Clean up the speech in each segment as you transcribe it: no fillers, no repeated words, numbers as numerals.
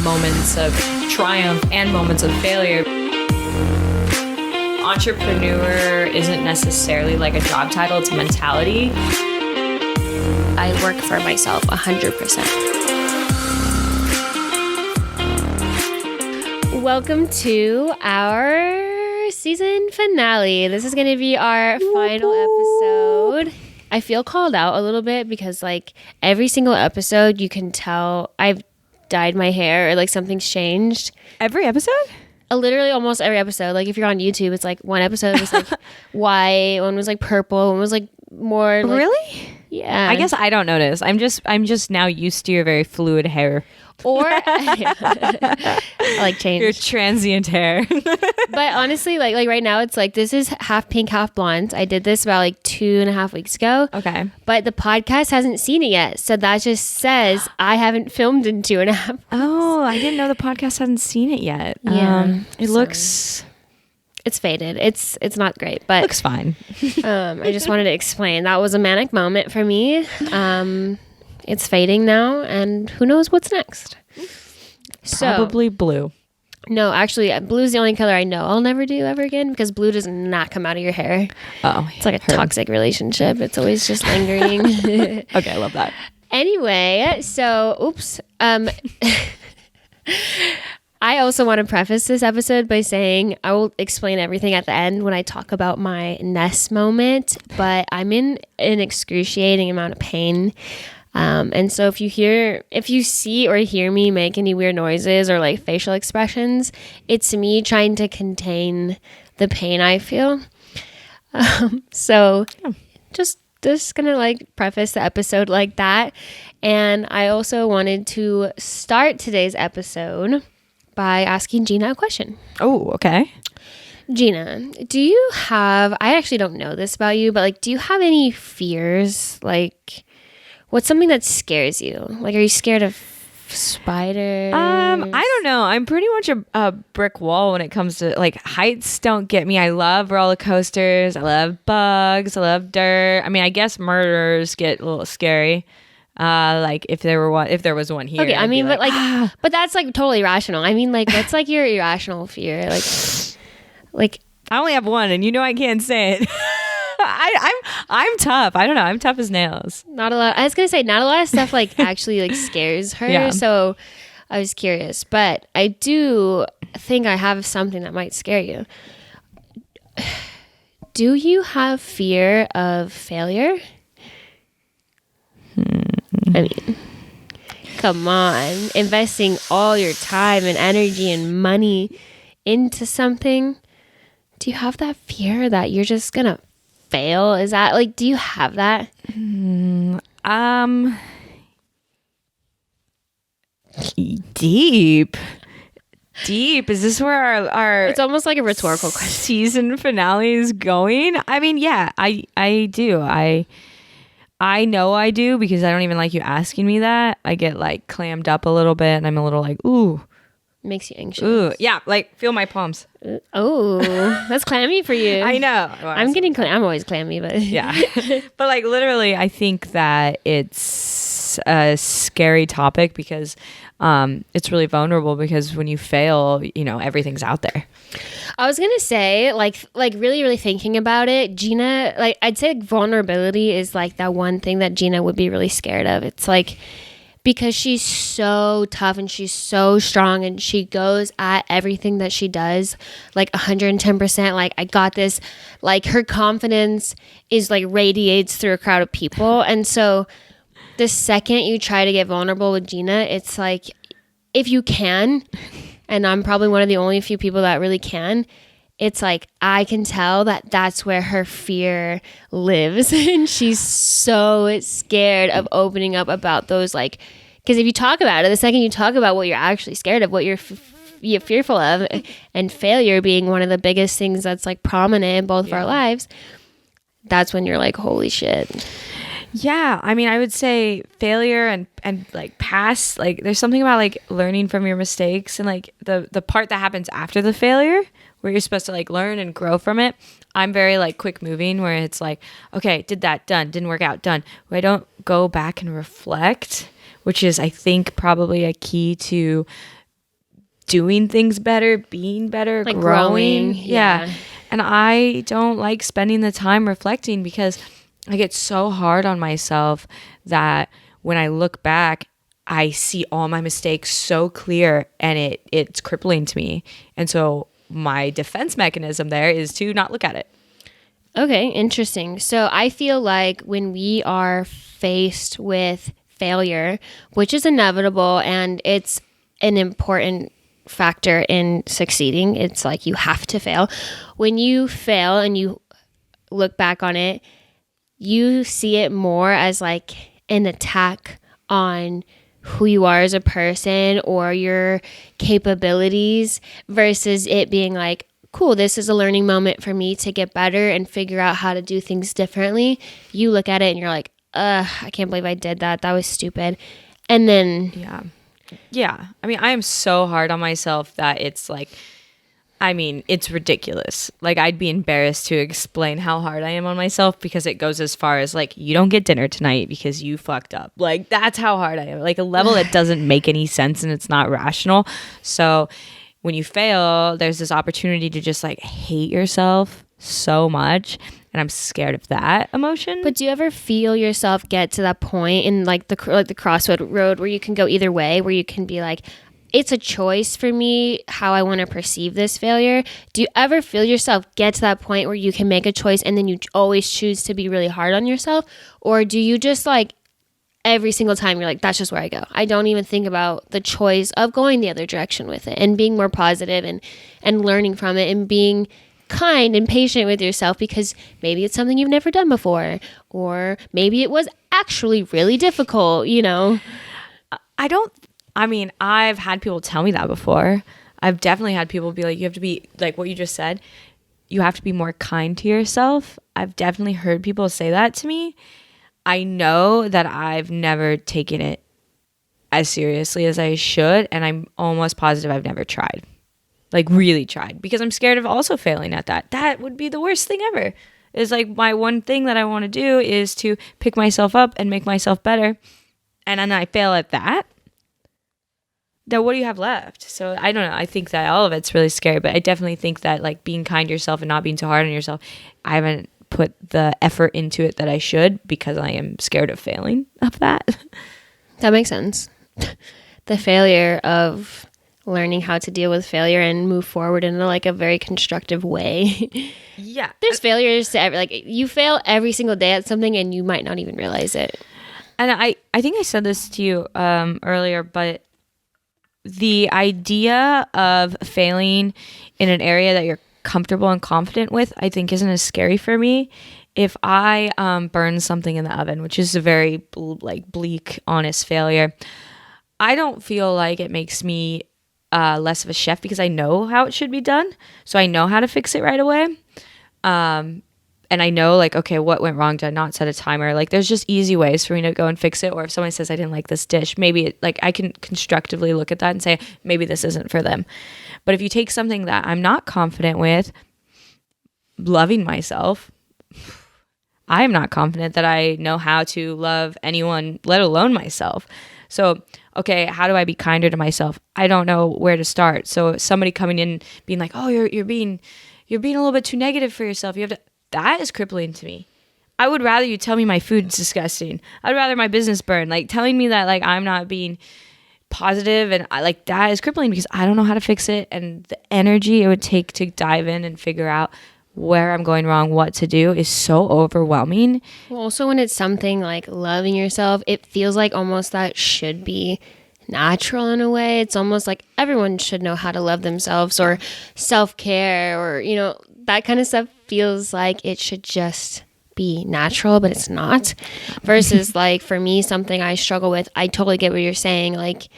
moments of triumph and moments of failure. Entrepreneur isn't necessarily like a job title, it's a mentality. I work for myself 100%. Welcome to our season finale. This is going to be our final episode. I feel called out a little bit because like every single episode you can tell I've dyed my hair or like something's changed. Every episode? Literally almost every episode. Like if you're on YouTube, it's like one episode was like white, one was like purple, one was like more like, really? Yeah. I guess I don't notice. I'm just now used to your very fluid hair. Or I like change. Your transient hair. But honestly, like right now it's like this is half pink, half blonde. I did this about like 2.5 weeks ago. Okay. But the podcast hasn't seen it yet. So that just says I haven't filmed in 2.5. Oh, I didn't know the podcast hadn't seen it yet. Yeah. It looks... It's faded. It's not great, but looks fine. I just wanted to explain that was a manic moment for me. It's fading now, and who knows what's next. Probably blue. No, actually, blue's the only color I know I'll never do ever again because blue does not come out of your hair. Oh, it's like a toxic relationship. It's always just lingering. Okay, I love that. Anyway, so oops. I also want to preface this episode by saying I will explain everything at the end when I talk about my Ness moment, but I'm in an excruciating amount of pain. And so if you see or hear me make any weird noises or like facial expressions, it's me trying to contain the pain I feel. So just gonna like preface the episode like that. And I also wanted to start today's episode by asking Jeana a question. Oh, okay. Jeana, do you have, I actually don't know this about you, but like, do you have any fears? Like, what's something that scares you? Like, are you scared of spiders? I don't know. I'm pretty much a brick wall when it comes to like heights don't get me. I love roller coasters. I love bugs. I love dirt. I mean, I guess murders get a little scary. Like if there was one here. Okay, I mean, but but that's like totally irrational. I mean, like what's like your irrational fear? Like I only have one, and you know I can't say it. I'm tough. I don't know. I'm tough as nails. Not a lot. I was gonna say not a lot of stuff like actually like scares her. Yeah. So I was curious, but I do think I have something that might scare you. Do you have fear of failure? I mean, come on, investing all your time and energy and money into something. Do you have that fear that you're just gonna fail? Is that like, do you have that? Deep. Is this where our it's almost like a rhetorical question. Season finale is going? I mean, yeah, I do. I know I do because I don't even like you asking me that. I get like clammed up a little bit and I'm a little like, ooh. Makes you anxious. Ooh, yeah, like feel my palms. Oh, that's clammy for you. I know. Well, I'm always clammy, but yeah. But like literally, I think that it's a scary topic because it's really vulnerable because when you fail, you know, everything's out there. I was gonna say, like really, really thinking about it, Jeana, like I'd say vulnerability is like that one thing that Jeana would be really scared of. It's like because she's so tough and she's so strong and she goes at everything that she does like 110%. Like I got this. Like her confidence is like radiates through a crowd of people, and so the second you try to get vulnerable with Jeana, it's like if you can. And I'm probably one of the only few people that really can. It's like I can tell that that's where her fear lives. And she's so scared of opening up about those, like, because if you talk about it, the second you talk about what you're actually scared of, what you're fearful of, and failure being one of the biggest things that's like prominent in both of our lives, that's when you're like, holy shit. Yeah, I mean, I would say failure and like past, like there's something about like learning from your mistakes and like the part that happens after the failure where you're supposed to like learn and grow from it. I'm very like quick moving where it's like, okay, did that, done, didn't work out, done. Where I don't go back and reflect, which is I think probably a key to doing things better, being better, like growing. Yeah. And I don't like spending the time reflecting because I get so hard on myself that when I look back, I see all my mistakes so clear and it's crippling to me. And so my defense mechanism there is to not look at it. Okay, interesting. So I feel like when we are faced with failure, which is inevitable and it's an important factor in succeeding, it's like you have to fail. When you fail and you look back on it, you see it more as like an attack on who you are as a person or your capabilities versus it being like, cool, this is a learning moment for me to get better and figure out how to do things differently. You look at it and you're like, I can't believe I did that. That was stupid. And then Yeah. I mean, I am so hard on myself that it's like, I mean, it's ridiculous. Like, I'd be embarrassed to explain how hard I am on myself because it goes as far as like, you don't get dinner tonight because you fucked up. Like, that's how hard I am. Like a level that doesn't make any sense and it's not rational. So when you fail, there's this opportunity to just like hate yourself so much. And I'm scared of that emotion. But do you ever feel yourself get to that point in like the crossroad road where you can go either way, where you can be like, it's a choice for me how I want to perceive this failure? Do you ever feel yourself get to that point where you can make a choice and then you always choose to be really hard on yourself? Or do you just like every single time you're like, that's just where I go? I don't even think about the choice of going the other direction with it and being more positive and learning from it and being kind and patient with yourself because maybe it's something you've never done before or maybe it was actually really difficult, you know? I've had people tell me that before. I've definitely had people be like, you have to be like what you just said. You have to be more kind to yourself. I've definitely heard people say that to me. I know that I've never taken it as seriously as I should. And I'm almost positive I've never tried. Like really tried because I'm scared of also failing at that. That would be the worst thing ever. Is like my one thing that I want to do is to pick myself up and make myself better. And then I fail at that. Then what do you have left? So I don't know. I think that all of it's really scary, but I definitely think that like being kind to yourself and not being too hard on yourself, I haven't put the effort into it that I should because I am scared of failing of that. That makes sense. The failure of learning how to deal with failure and move forward in like a very constructive way. Yeah. There's failures to like you fail every single day at something and you might not even realize it. And I think I said this to you earlier, but the idea of failing in an area that you're comfortable and confident with, I think isn't as scary for me. If I burn something in the oven, which is a very bleak, honest failure, I don't feel like it makes me less of a chef because I know how it should be done. So I know how to fix it right away. And I know like, okay, what went wrong? Did I not set a timer? Like there's just easy ways for me to go and fix it. Or if someone says I didn't like this dish, maybe I can constructively look at that and say, maybe this isn't for them. But if you take something that I'm not confident with, loving myself, I am not confident that I know how to love anyone, let alone myself. So, okay, how do I be kinder to myself? I don't know where to start. So somebody coming in being like, oh, you're being a little bit too negative for yourself. You have to. That is crippling to me. I would rather you tell me my food's disgusting. I'd rather my business burn. Like telling me that like I'm not being positive and like that is crippling because I don't know how to fix it, and the energy it would take to dive in and figure out where I'm going wrong, what to do is so overwhelming. Well, also when it's something like loving yourself, it feels like almost that should be natural in a way. It's almost like everyone should know how to love themselves or self-care or, you know, that kind of stuff feels like it should just be natural, but it's not. Versus like for me, something I struggle with, I totally get what you're saying. Like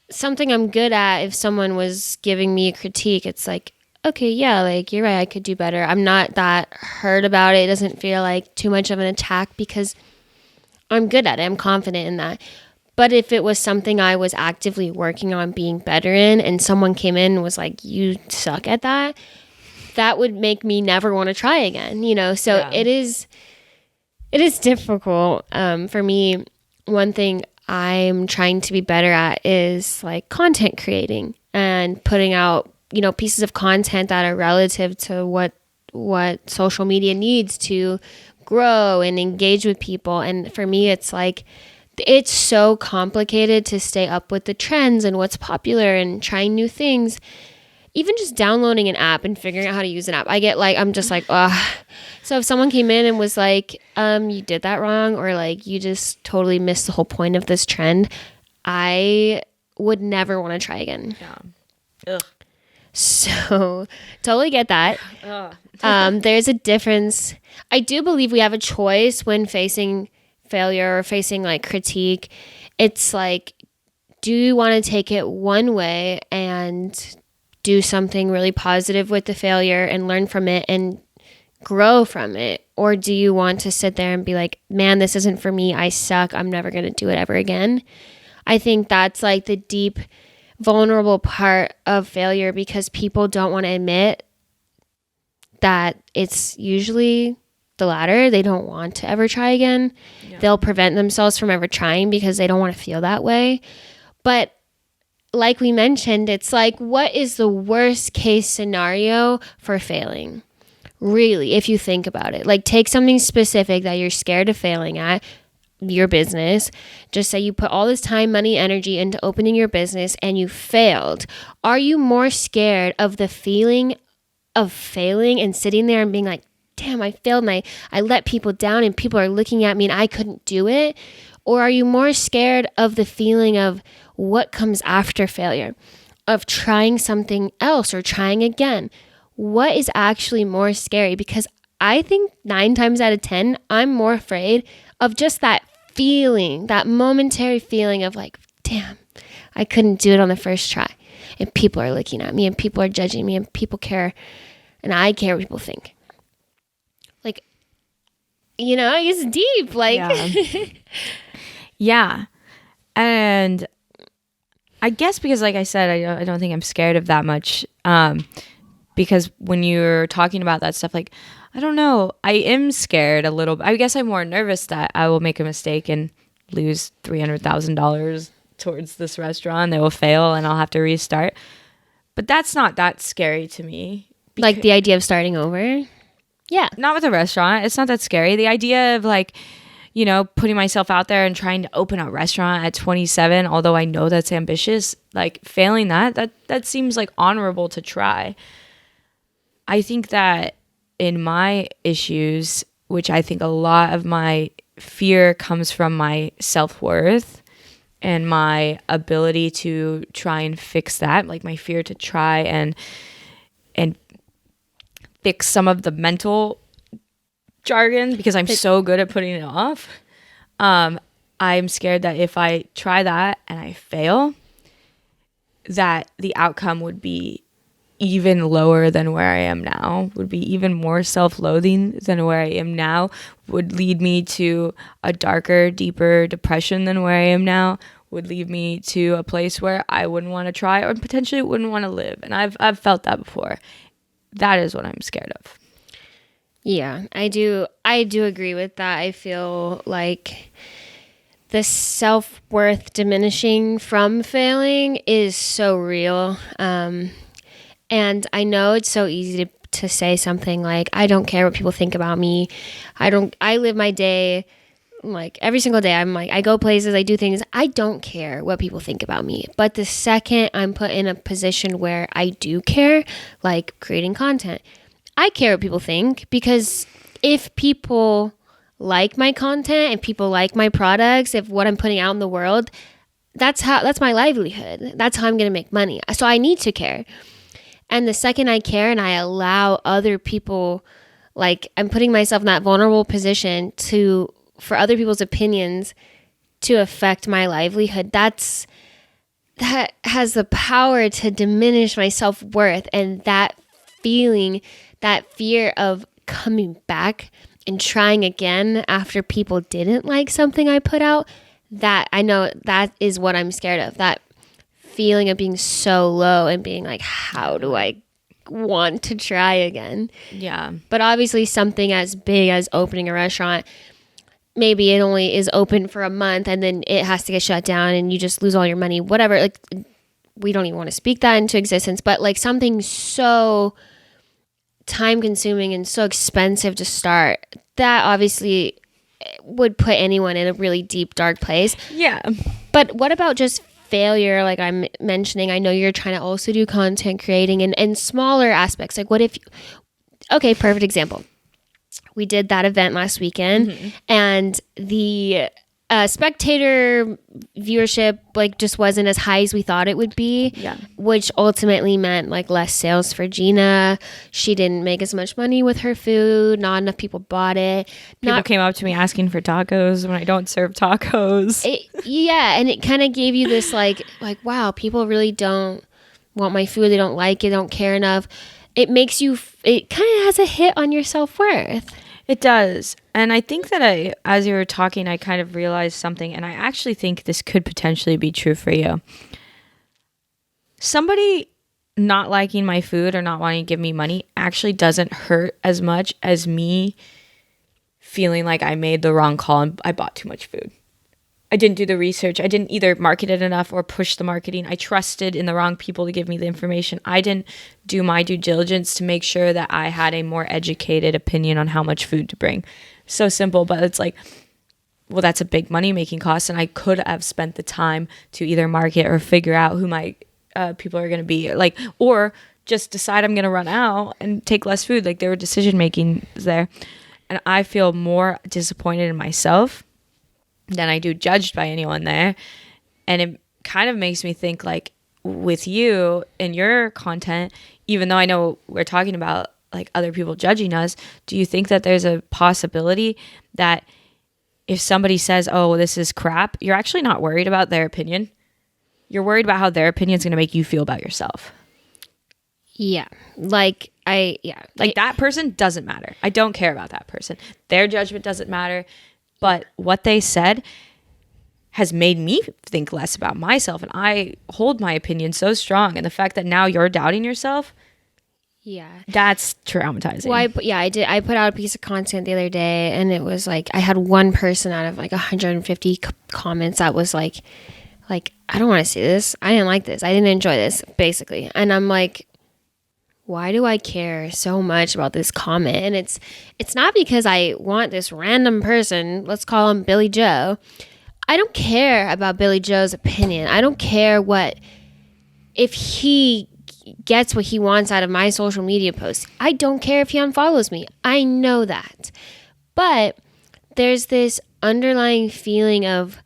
something I'm good at, if someone was giving me a critique, it's like, okay, yeah, like you're right, I could do better. I'm not that hurt about it. It doesn't feel like too much of an attack because I'm good at it. I'm confident in that. But if it was something I was actively working on being better in and someone came in and was like, you suck at that, that would make me never want to try again, you know? So yeah. It is difficult. For me, one thing I'm trying to be better at is like content creating. And and putting out, pieces of content that are relative to what social media needs to grow and engage with people. And for me, it's like, it's so complicated to stay up with the trends and what's popular and trying new things. Even just downloading an app and figuring out how to use an app, I'm just like, ugh. So if someone came in and was like, you did that wrong, or like you just totally missed the whole point of this trend, I would never want to try again. Yeah. Ugh. So totally get that. There's a difference. I do believe we have a choice when facing failure or facing like critique. It's like, do you want to take it one way and do something really positive with the failure and learn from it and grow from it? Or do you want to sit there and be like, man, this isn't for me. I suck. I'm never going to do it ever again. I think that's like the deep, vulnerable part of failure, because people don't want to admit that it's usually the latter. They don't want to ever try again. Yeah. They'll prevent themselves from ever trying because they don't want to feel that way. But like we mentioned, it's like, what is the worst case scenario for failing? Really, if you think about it, like take something specific that you're scared of failing at, your business. Just say you put all this time, money, energy into opening your business and you failed. Are you more scared of the feeling of failing and sitting there and being like, damn, I failed and I let people down and people are looking at me and I couldn't do it? Or are you more scared of the feeling of what comes after failure, of trying something else or trying again? What is actually more scary? Because I think 9 times out of 10, I'm more afraid of just that feeling, that momentary feeling of like, damn, I couldn't do it on the first try. And people are looking at me and people are judging me and people care. And I care what people think. Like, it's deep. Like, yeah. Yeah. And I guess because, like I said, I don't think I'm scared of that much. Because when you're talking about that stuff, like, I don't know, I am scared a little. I guess I'm more nervous that I will make a mistake and lose $300,000 towards this restaurant. They will fail and I'll have to restart. But that's not that scary to me. Like the idea of starting over? Yeah. Not with a restaurant. It's not that scary. The idea of like, putting myself out there and trying to open a restaurant at 27, although I know that's ambitious, like failing that seems like honorable to try. I think that in my issues, which I think a lot of my fear comes from my self-worth and my ability to try and fix that, like my fear to try and fix some of the mental jargon, because I'm so good at putting it off. I'm scared that if I try that and I fail, that the outcome would be even lower than where I am now, would be even more self-loathing than where I am now, would lead me to a darker, deeper depression than where I am now, would lead me to a place where I wouldn't want to try or potentially wouldn't want to live. And I've felt that before. That is what I'm scared of. Yeah, I do agree with that. I feel like the self-worth diminishing from failing is so real. And I know it's so easy to say something like, I don't care what people think about me. I live my day, like every single day. I'm like, I go places, I do things. I don't care what people think about me. But the second I'm put in a position where I do care, like creating content, I care what people think, because if people like my content and people like my products, if what I'm putting out in the world, that's my livelihood. That's how I'm going to make money. So I need to care. And the second I care and I allow other people, like I'm putting myself in that vulnerable position for other people's opinions to affect my livelihood, that has the power to diminish my self-worth. And that feeling, that fear of coming back and trying again after people didn't like something I put out, that I know that is what I'm scared of. That feeling of being so low and being like, how do I want to try again? Yeah. But obviously something as big as opening a restaurant, maybe it only is open for a month and then it has to get shut down and you just lose all your money, whatever. Like we don't even want to speak that into existence, but like something so time consuming and so expensive to start, that obviously would put anyone in a really deep, dark place. Yeah. But what about just failure? Like I'm mentioning, I know you're trying to also do content creating and smaller aspects. Like what if, okay, perfect example. We did that event last weekend and the spectator viewership like just wasn't as high as we thought it would be, which ultimately meant like less sales for Jeana. She didn't make as much money with her food. Not enough people bought it. People came up to me asking for tacos when I don't serve tacos. And it kind of gave you this like wow, people really don't want my food. They don't like it. Don't care enough. It makes you. It kind of has a hit on your self-worth. It does. And I think that as you were talking, I kind of realized something, and I actually think this could potentially be true for you. Somebody not liking my food or not wanting to give me money actually doesn't hurt as much as me feeling like I made the wrong call and I bought too much food. I didn't do the research. I didn't either market it enough or push the marketing. I trusted in the wrong people to give me the information. I didn't do my due diligence to make sure that I had a more educated opinion on how much food to bring. So simple, but it's like, well, that's a big money making cost. And I could have spent the time to either market or figure out who my people are going to be, like, or just decide I'm going to run out and take less food. Like there were decision making there. And I feel more disappointed in myself than I do judged by anyone there. And it kind of makes me think like with you and your content, even though I know we're talking about like other people judging us, do you think that there's a possibility that if somebody says, oh, this is crap, you're actually not worried about their opinion? You're worried about how their opinion is going to make you feel about yourself. Yeah. That person doesn't matter. I don't care about that person. Their judgment doesn't matter. But what they said has made me think less about myself. And I hold my opinion so strong. And the fact that now you're doubting yourself, that's traumatizing. Well, I put out a piece of content the other day, and it was like I had one person out of like 150 comments that was like I don't want to see this. I didn't like this. I didn't enjoy this, basically. And I'm like, why do I care so much about this comment? And it's not because I want this random person, let's call him Billy Joe. I don't care about Billy Joe's opinion. I don't care if he gets what he wants out of my social media posts. I don't care if he unfollows me. I know that. But there's this underlying feeling of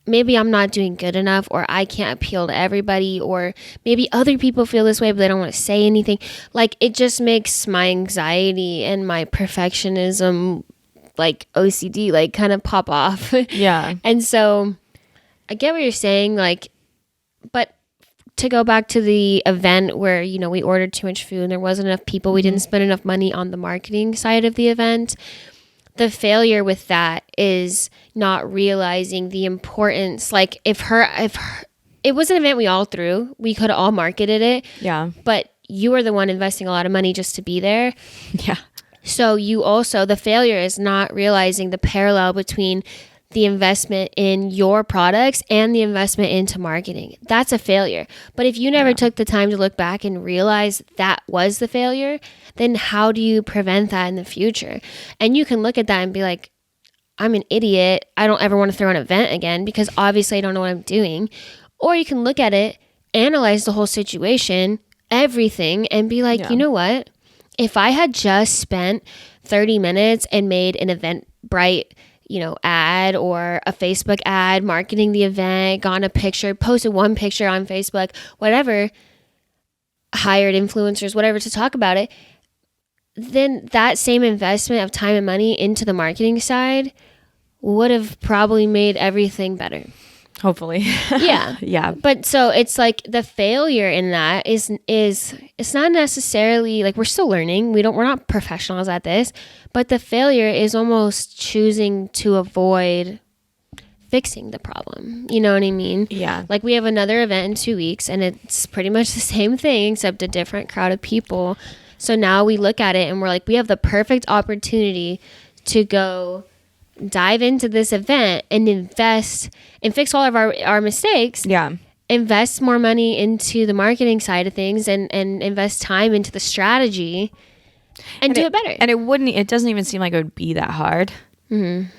maybe I'm not doing good enough, or I can't appeal to everybody, or maybe other people feel this way, but they don't want to say anything. Like it just makes my anxiety and my perfectionism, like OCD, like kind of pop off. Yeah. And so I get what you're saying, like, but to go back to the event where, we ordered too much food and there wasn't enough people, we didn't spend enough money on the marketing side of the event. The failure with that is not realizing the importance. Like if it was an event we all threw, we could have all marketed it. Yeah. But you were the one investing a lot of money just to be there. Yeah. So the failure is not realizing the parallel between the investment in your products and the investment into marketing. That's a failure. But if you never took the time to look back and realize that was the failure, then how do you prevent that in the future? And you can look at that and be like, I'm an idiot. I don't ever want to throw an event again because obviously I don't know what I'm doing. Or you can look at it, analyze the whole situation, everything, and be like, you know what? If I had just spent 30 minutes and made an Eventbrite ad or a Facebook ad, marketing the event, posted one picture on Facebook, whatever, hired influencers, whatever, to talk about it, then that same investment of time and money into the marketing side would have probably made everything better. Hopefully. Yeah. Yeah. But so it's like the failure in that is it's not necessarily like we're still learning. We're not professionals at this, but the failure is almost choosing to avoid fixing the problem. You know what I mean? Yeah. Like we have another event in 2 weeks and it's pretty much the same thing except a different crowd of people. So now we look at it and we're like, we have the perfect opportunity to go dive into this event and invest and fix all of our mistakes. Yeah. Invest more money into the marketing side of things and invest time into the strategy and do it better. And it doesn't even seem like it would be that hard. Mm-hmm.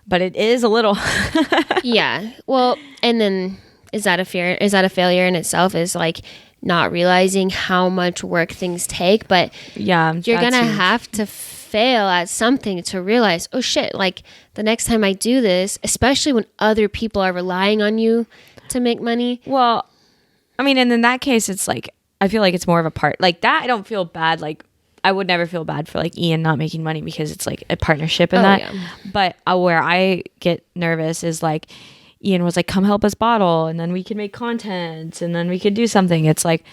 But it is a little. Yeah. Well, and then is that a failure in itself, is like not realizing how much work things take, but yeah, you're going to have to fail at something to realize, oh shit, like the next time I do this, especially when other people are relying on you to make money. Well, I mean, and in that case, it's like, I feel like it's more of a part like that. I don't feel bad. Like, I would never feel bad for like Ian not making money because it's like a partnership in that. Yeah. But where I get nervous is like Ian was like, come help us bottle and then we could make content and then we could do something. It's like,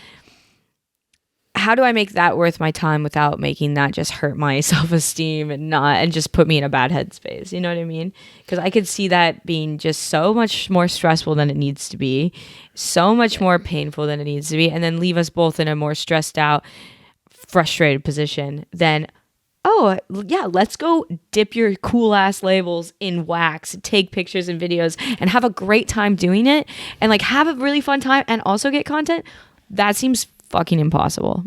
how do I make that worth my time without making that just hurt my self-esteem and just put me in a bad headspace? You know what I mean? Because I could see that being just so much more stressful than it needs to be, so much more painful than it needs to be, and then leave us both in a more stressed out, frustrated position than, oh yeah, let's go dip your cool ass labels in wax, take pictures and videos and have a great time doing it and like have a really fun time and also get content. That seems fucking impossible.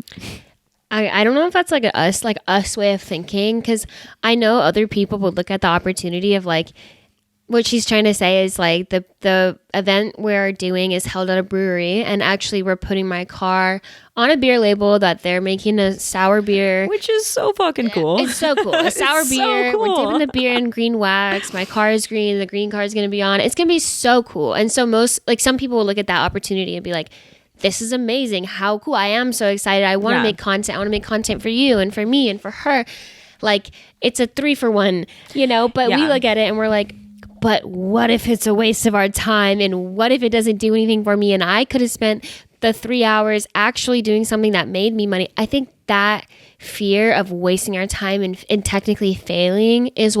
I don't know if that's like us way of thinking, because I know other people would look at the opportunity of like, what she's trying to say is like the event we're doing is held at a brewery, and actually we're putting my car on a beer label that they're making a sour beer, which is so fucking cool. It's so cool. A sour beer. So cool. We're dipping the beer in green wax. My car is green. The green car is going to be on. It's going to be so cool. And so some people will look at that opportunity and be like, this is amazing. How cool. I am so excited. I want to make content. I want to make content for you and for me and for her. Like, it's a 3-for-1, but we look at it and we're like, but what if it's a waste of our time? And what if it doesn't do anything for me? And I could have spent the 3 hours actually doing something that made me money. I think that fear of wasting our time and technically failing is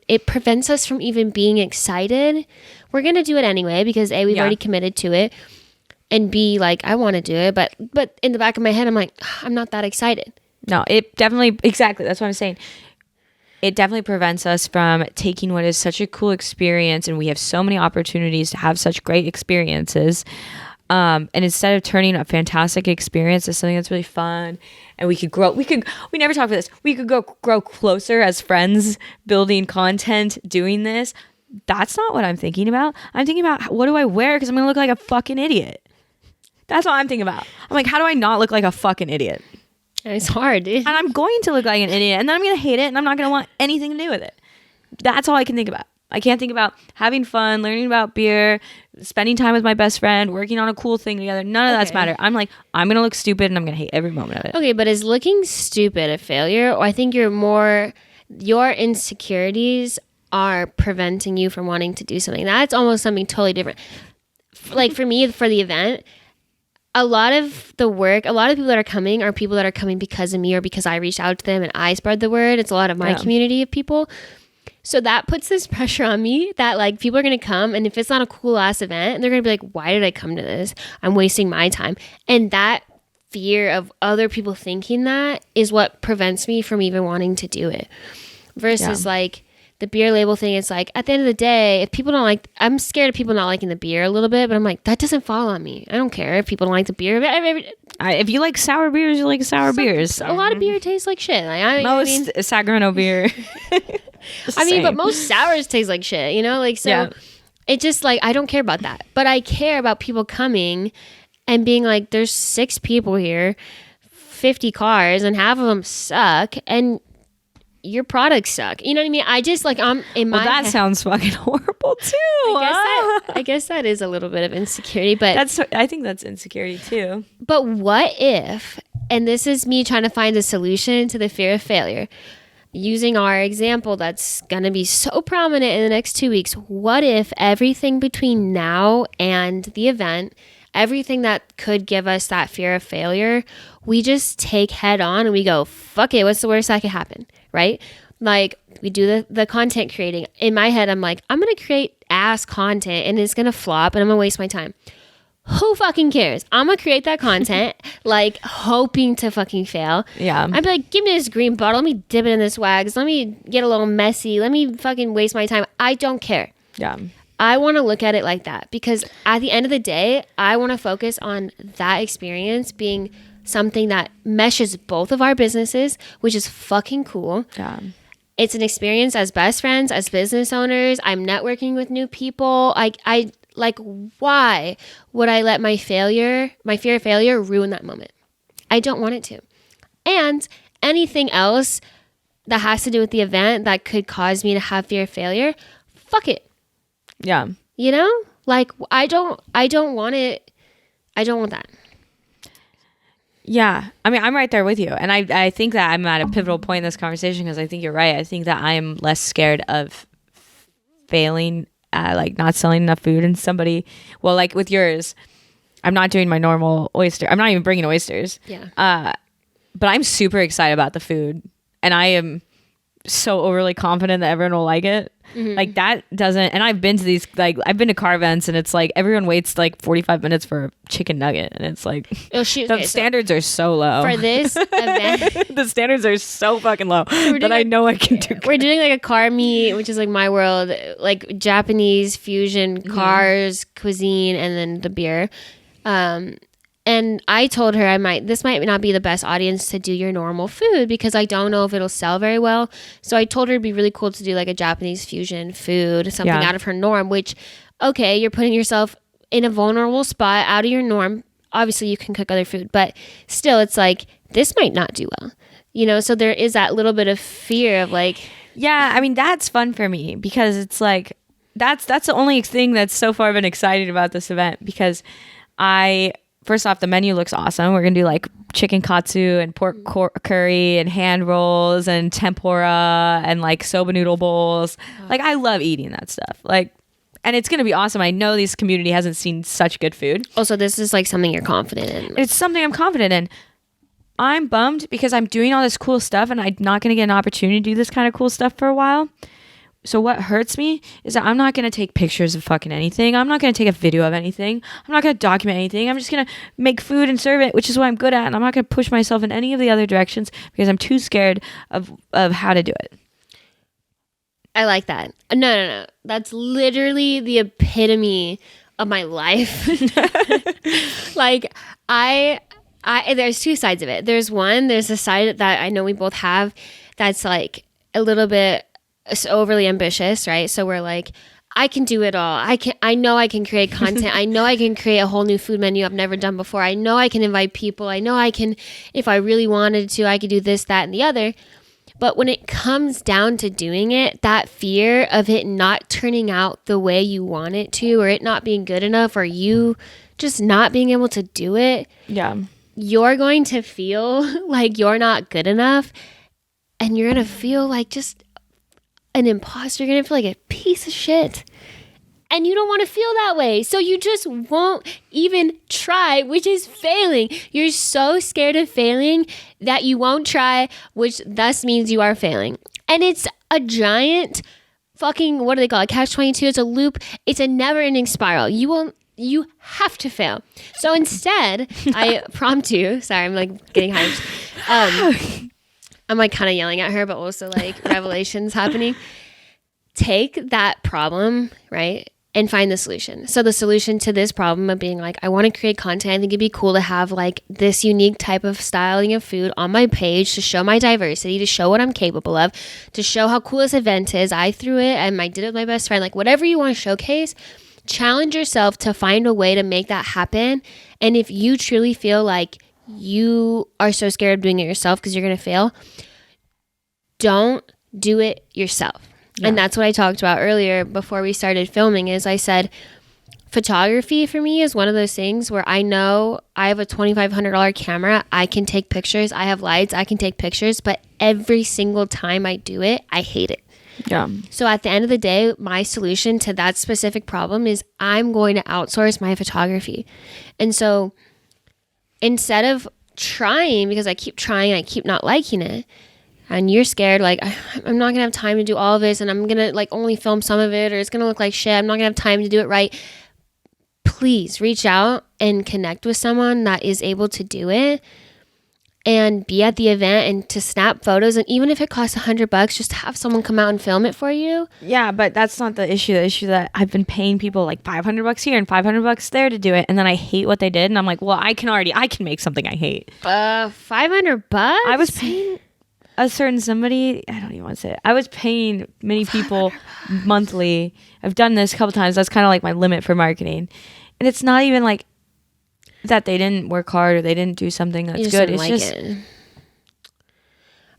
it prevents us from even being excited. We're going to do it anyway because A, we've already committed to it. And B, like, I want to do it. But in the back of my head, I'm like, I'm not that excited. No, it definitely, exactly. That's what I'm saying. It definitely prevents us from taking what is such a cool experience, and we have so many opportunities to have such great experiences. And instead of turning a fantastic experience into something that's really fun, and we never talked about this, we could grow closer as friends, building content, doing this. That's not what I'm thinking about. I'm thinking about, what do I wear? Because I'm going to look like a fucking idiot. That's what I'm thinking about. I'm like, how do I not look like a fucking idiot? It's hard, dude. And I'm going to look like an idiot, and then I'm going to hate it, and I'm not going to want anything to do with it. That's all I can think about. I can't think about having fun, learning about beer, spending time with my best friend, working on a cool thing together. None of that's matter. I'm like, I'm going to look stupid, and I'm going to hate every moment of it. Okay, but is looking stupid a failure? Or I think your insecurities are preventing you from wanting to do something. That's almost something totally different. Like for me, for the event, a lot of the work, a lot of people that are coming are people that are coming because of me or because I reached out to them and I spread the word. It's a lot of my community of people. So that puts this pressure on me that like people are going to come, and if it's not a cool ass event, they're going to be like, why did I come to this? I'm wasting my time. And that fear of other people thinking that is what prevents me from even wanting to do it. Versus like the beer label thing, it's like at the end of the day, if people don't like, I'm scared of people not liking the beer a little bit, but I'm like, that doesn't fall on me. I don't care if people don't like the beer. If you like sour beers, you like sour beers. A lot of beer tastes like shit. Like, most Sacramento beer. But most sours taste like shit, so it just like, I don't care about that, but I care about people coming and being like, there's 6 people here, 50 cars, and half of them suck, and your products suck. You know what I mean? I just like, I'm in my that sounds fucking horrible too. I guess that is a little bit of insecurity, but I think that's insecurity too. But what if, and this is me trying to find a solution to the fear of failure, using our example that's going to be so prominent in the next 2 weeks. What if everything between now and the event, everything that could give us that fear of failure, we just take head on and we go, fuck it, what's the worst that could happen? Right? Like, we do the content creating. In my head, I'm like, I'm going to create ass content and it's going to flop and I'm going to waste my time. who fucking cares? I'm gonna create that content, like hoping to fucking fail. Yeah. I'd be like, give me this green bottle. Let me dip it in this wax. Let me get a little messy. Let me fucking waste my time. I don't care. Yeah. I want to look at it like that because at the end of the day, I want to focus on that experience being something that meshes both of our businesses, which is fucking cool. Yeah. It's an experience as best friends, as business owners. I'm networking with new people. I like, why would I let my fear of failure ruin that moment? I don't want it to. And anything else that has to do with the event that could cause me to have fear of failure, fuck it. Yeah. You know? Like, I don't want it. I don't want that. Yeah. I mean, I'm right there with you. And I think that I'm at a pivotal point in this conversation because I think you're right. I think that I am less scared of failing, like not selling enough food and somebody, well, like with yours, I'm not doing my normal oyster. I'm not even bringing oysters. Yeah. But I'm super excited about the food. And I am so overly confident that everyone will like it. Mm-hmm. Like that doesn't, and I've been to these, like I've been to car events and it's like everyone waits like 45 minutes for a chicken nugget and it's like oh, shoot. the standards are so low For this event. The standards are so fucking low that I know I can do good. We're doing like a car meet, which is like my world, like Japanese fusion cars, cuisine, and then the beer. And I told her this might not be the best audience to do your normal food because I don't know if it'll sell very well. So I told her it'd be really cool to do like a Japanese fusion food, something out of her norm, which, okay, you're putting yourself in a vulnerable spot out of your norm. Obviously you can cook other food, but still it's like, this might not do well, you know? So there is that little bit of fear of like, yeah, I mean, that's fun for me because it's like, that's the only thing that's so far been exciting about this event because first off, the menu looks awesome. We're going to do like chicken katsu and pork curry and hand rolls and tempura and like soba noodle bowls. Like I love eating that stuff. Like, and it's going to be awesome. I know this community hasn't seen such good food. Also, this is like something you're confident in. It's something I'm confident in. I'm bummed because I'm doing all this cool stuff and I'm not going to get an opportunity to do this kind of cool stuff for a while. So what hurts me is that I'm not going to take pictures of fucking anything. I'm not going to take a video of anything. I'm not going to document anything. I'm just going to make food and serve it, which is what I'm good at. And I'm not going to push myself in any of the other directions because I'm too scared of how to do it. I like that. No. That's literally the epitome of my life. Like I there's two sides of it. There's a side that I know we both have that's like a little bit overly ambitious, right? So we're like, I can do it all. I know I can create content. I know I can create a whole new food menu I've never done before. I know I can invite people. I know I can, if I really wanted to, I could do this, that, and the other. But when it comes down to doing it, that fear of it not turning out the way you want it to, or it not being good enough, or you just not being able to do it, you're going to feel like you're not good enough. And you're going to feel like just an imposter. You're gonna feel like a piece of shit, and you don't want to feel that way, so you just won't even try, which is failing. You're so scared of failing that you won't try, which thus means you are failing. And it's a giant fucking, what do they call it, catch-22. It's a loop. It's a never-ending spiral. You have to fail. So instead, I prompt you, sorry, I'm like getting hyped. I'm like kind of yelling at her, but also like revelations happening. Take that problem, right? And find the solution. So the solution to this problem of being like, I want to create content. I think it'd be cool to have like this unique type of styling of food on my page to show my diversity, to show what I'm capable of, to show how cool this event is. I threw it and I did it with my best friend. Like whatever you want to showcase, challenge yourself to find a way to make that happen. And if you truly feel like you are so scared of doing it yourself because you're going to fail, don't do it yourself. Yeah. And that's what I talked about earlier before we started filming is I said, photography for me is one of those things where I know I have a $2,500 camera. I can take pictures. I have lights. I can take pictures. But every single time I do it, I hate it. Yeah. So at the end of the day, my solution to that specific problem is I'm going to outsource my photography. And so instead of trying, because I keep trying and I keep not liking it, and you're scared, like, I'm not going to have time to do all of this, and I'm going to, like, only film some of it, or it's going to look like shit. I'm not going to have time to do it right. please reach out and connect with someone that is able to do it and be at the event and to snap photos. And even if it costs $100, just have someone come out and film it for you. Yeah, but that's not the issue. The issue that I've been paying people like $500 here and $500 there to do it, and then I hate what they did, and I'm like, well, I can make something I hate. $500. I was paying a certain somebody. I don't even want to say it. I was paying many people monthly. I've done this a couple times. That's kind of like my limit for marketing, and it's not even like that they didn't work hard or they didn't do something that's good. It's just it.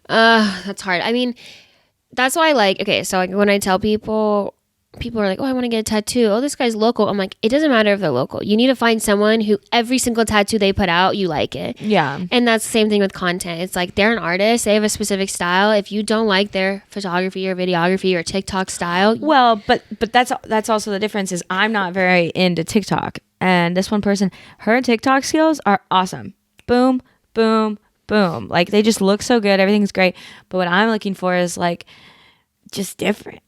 That's hard. I mean, that's why so like when I tell people are like, oh, I want to get a tattoo. Oh, this guy's local. I'm like, it doesn't matter if they're local. You need to find someone who every single tattoo they put out, you like it. Yeah. And that's the same thing with content. It's like they're an artist. They have a specific style. If you don't like their photography or videography or TikTok style. Well, but that's also the difference is I'm not very into TikTok. And this one person, her TikTok skills are awesome. Boom, boom, boom. Like they just look so good. Everything's great. But what I'm looking for is like just different.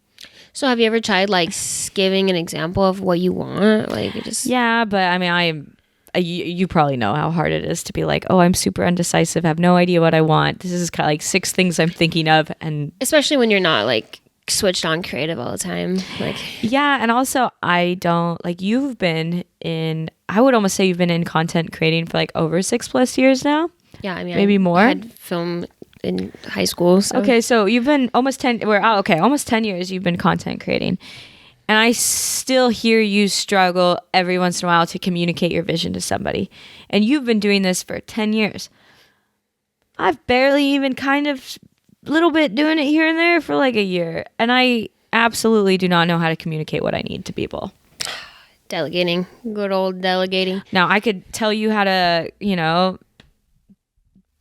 So have you ever tried like giving an example of what you want? Like just Yeah, but I mean, you probably know how hard it is to be like, oh, I'm super undecisive, have no idea what I want. This is kind of like 6 things I'm thinking of, and especially when you're not like switched on creative all the time. Like yeah, and also I don't like you've been in. I would almost say you've been in content creating for like over 6+ years now. Yeah, I mean maybe more. I had film in high school. So. Okay, so you've been almost 10 years you've been content creating. And I still hear you struggle every once in a while to communicate your vision to somebody. And you've been doing this for 10 years. I've barely even kind of little bit doing it here and there for like a year. And I absolutely do not know how to communicate what I need to people. Delegating. Good old delegating. Now, I could tell you how to,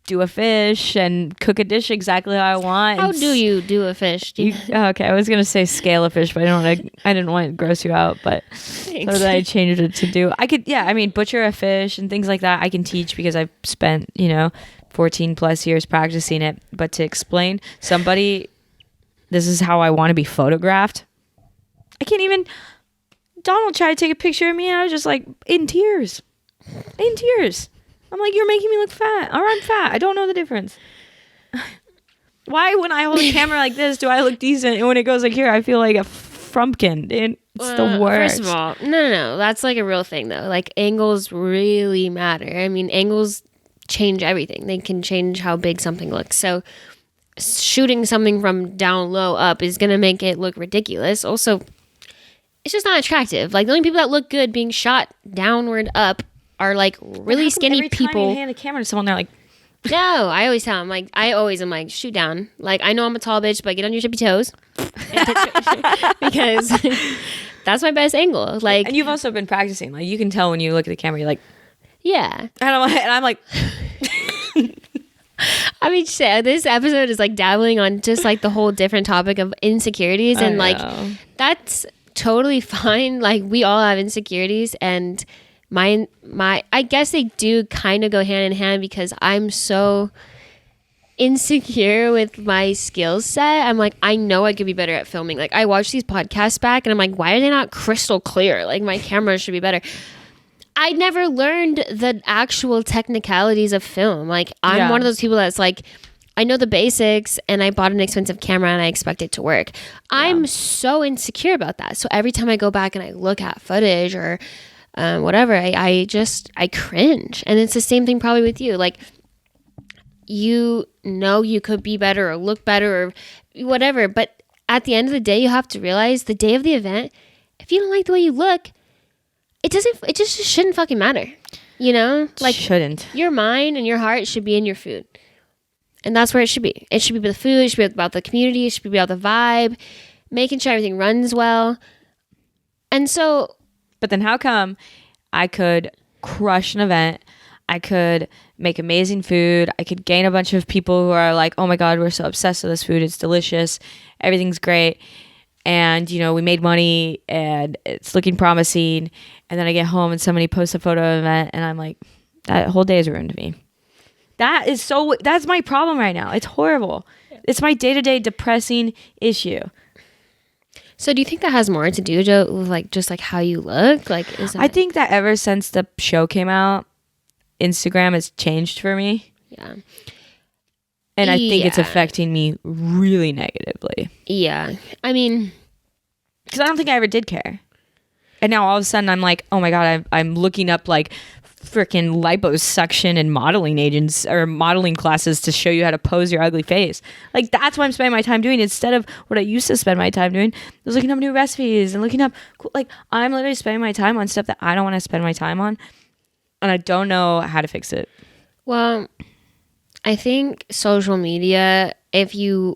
do a fish and cook a dish exactly how I want. How do you do a fish? Okay, I was gonna say scale a fish, but I didn't want to gross you out, but Thanks. so then I changed it to do. I could, butcher a fish and things like that. I can teach because I've spent 14+ years practicing it. But to explain somebody, this is how I want to be photographed. I can't even. Donald tried to take a picture of me, and I was just like in tears. I'm like, you're making me look fat, or I'm fat. I don't know the difference. Why, when I hold a camera like this, do I look decent? And when it goes like here, I feel like a frumpkin, dude. It's the worst. First of all, no. That's like a real thing, though. Like, angles really matter. I mean, angles change everything. They can change how big something looks. So shooting something from down low up is going to make it look ridiculous. Also, it's just not attractive. Like, the only people that look good being shot downward up are like really skinny every people. Time you hand a camera to someone, they're like, no, I always tell them, like, am like, shoot down. Like, I know I'm a tall bitch, but get on your tippy toes. Because that's my best angle. Like, and you've also been practicing. Like, you can tell when you look at the camera, you're like, yeah. and I'm like, I mean, shit, this episode is like dabbling on just like the whole different topic of insecurities. And like, that's totally fine. Like, we all have insecurities, and my I guess they do kind of go hand in hand because I'm so insecure with my skill set. I'm like, I know I could be better at filming. Like, I watch these podcasts back and I'm like, why are they not crystal clear? Like, my camera should be better. I never learned the actual technicalities of film. Like, I'm one of those people that's like, I know the basics and I bought an expensive camera and I expect it to work. I'm so insecure about that. So every time I go back and I look at footage or whatever, I cringe. And it's the same thing probably with you. Like, you could be better or look better or whatever. But at the end of the day, you have to realize the day of the event, if you don't like the way you look, it just shouldn't fucking matter. Like, shouldn't. Your mind and your heart should be in your food. And that's where it should be. It should be about the food. It should be about the community. It should be about the vibe, making sure everything runs well. And so... But then how come I could crush an event, I could make amazing food, I could gain a bunch of people who are like, oh my God, we're so obsessed with this food, it's delicious, everything's great, and we made money and it's looking promising, and then I get home and somebody posts a photo of an event and I'm like, that whole day is ruined to me. That's my problem right now. It's horrible. It's my day-to-day depressing issue. So do you think that has more to do with like just like how you look? Like, is that, I think that ever since the show came out, Instagram has changed for me. yeah. And I think it's Yeah. affecting me really negatively. Yeah. I mean, Because I don't think I ever did care. And now all of a sudden I'm like, oh my God, I'm looking up like freaking liposuction and modeling agents or modeling classes to show you how to pose your ugly face. Like that's what I'm spending my time doing instead of what I used to spend my time doing. I was looking up new recipes and looking up cool, like I'm literally spending my time on stuff that I don't want to spend my time on. And I don't know how to fix it. well, I think social media, again,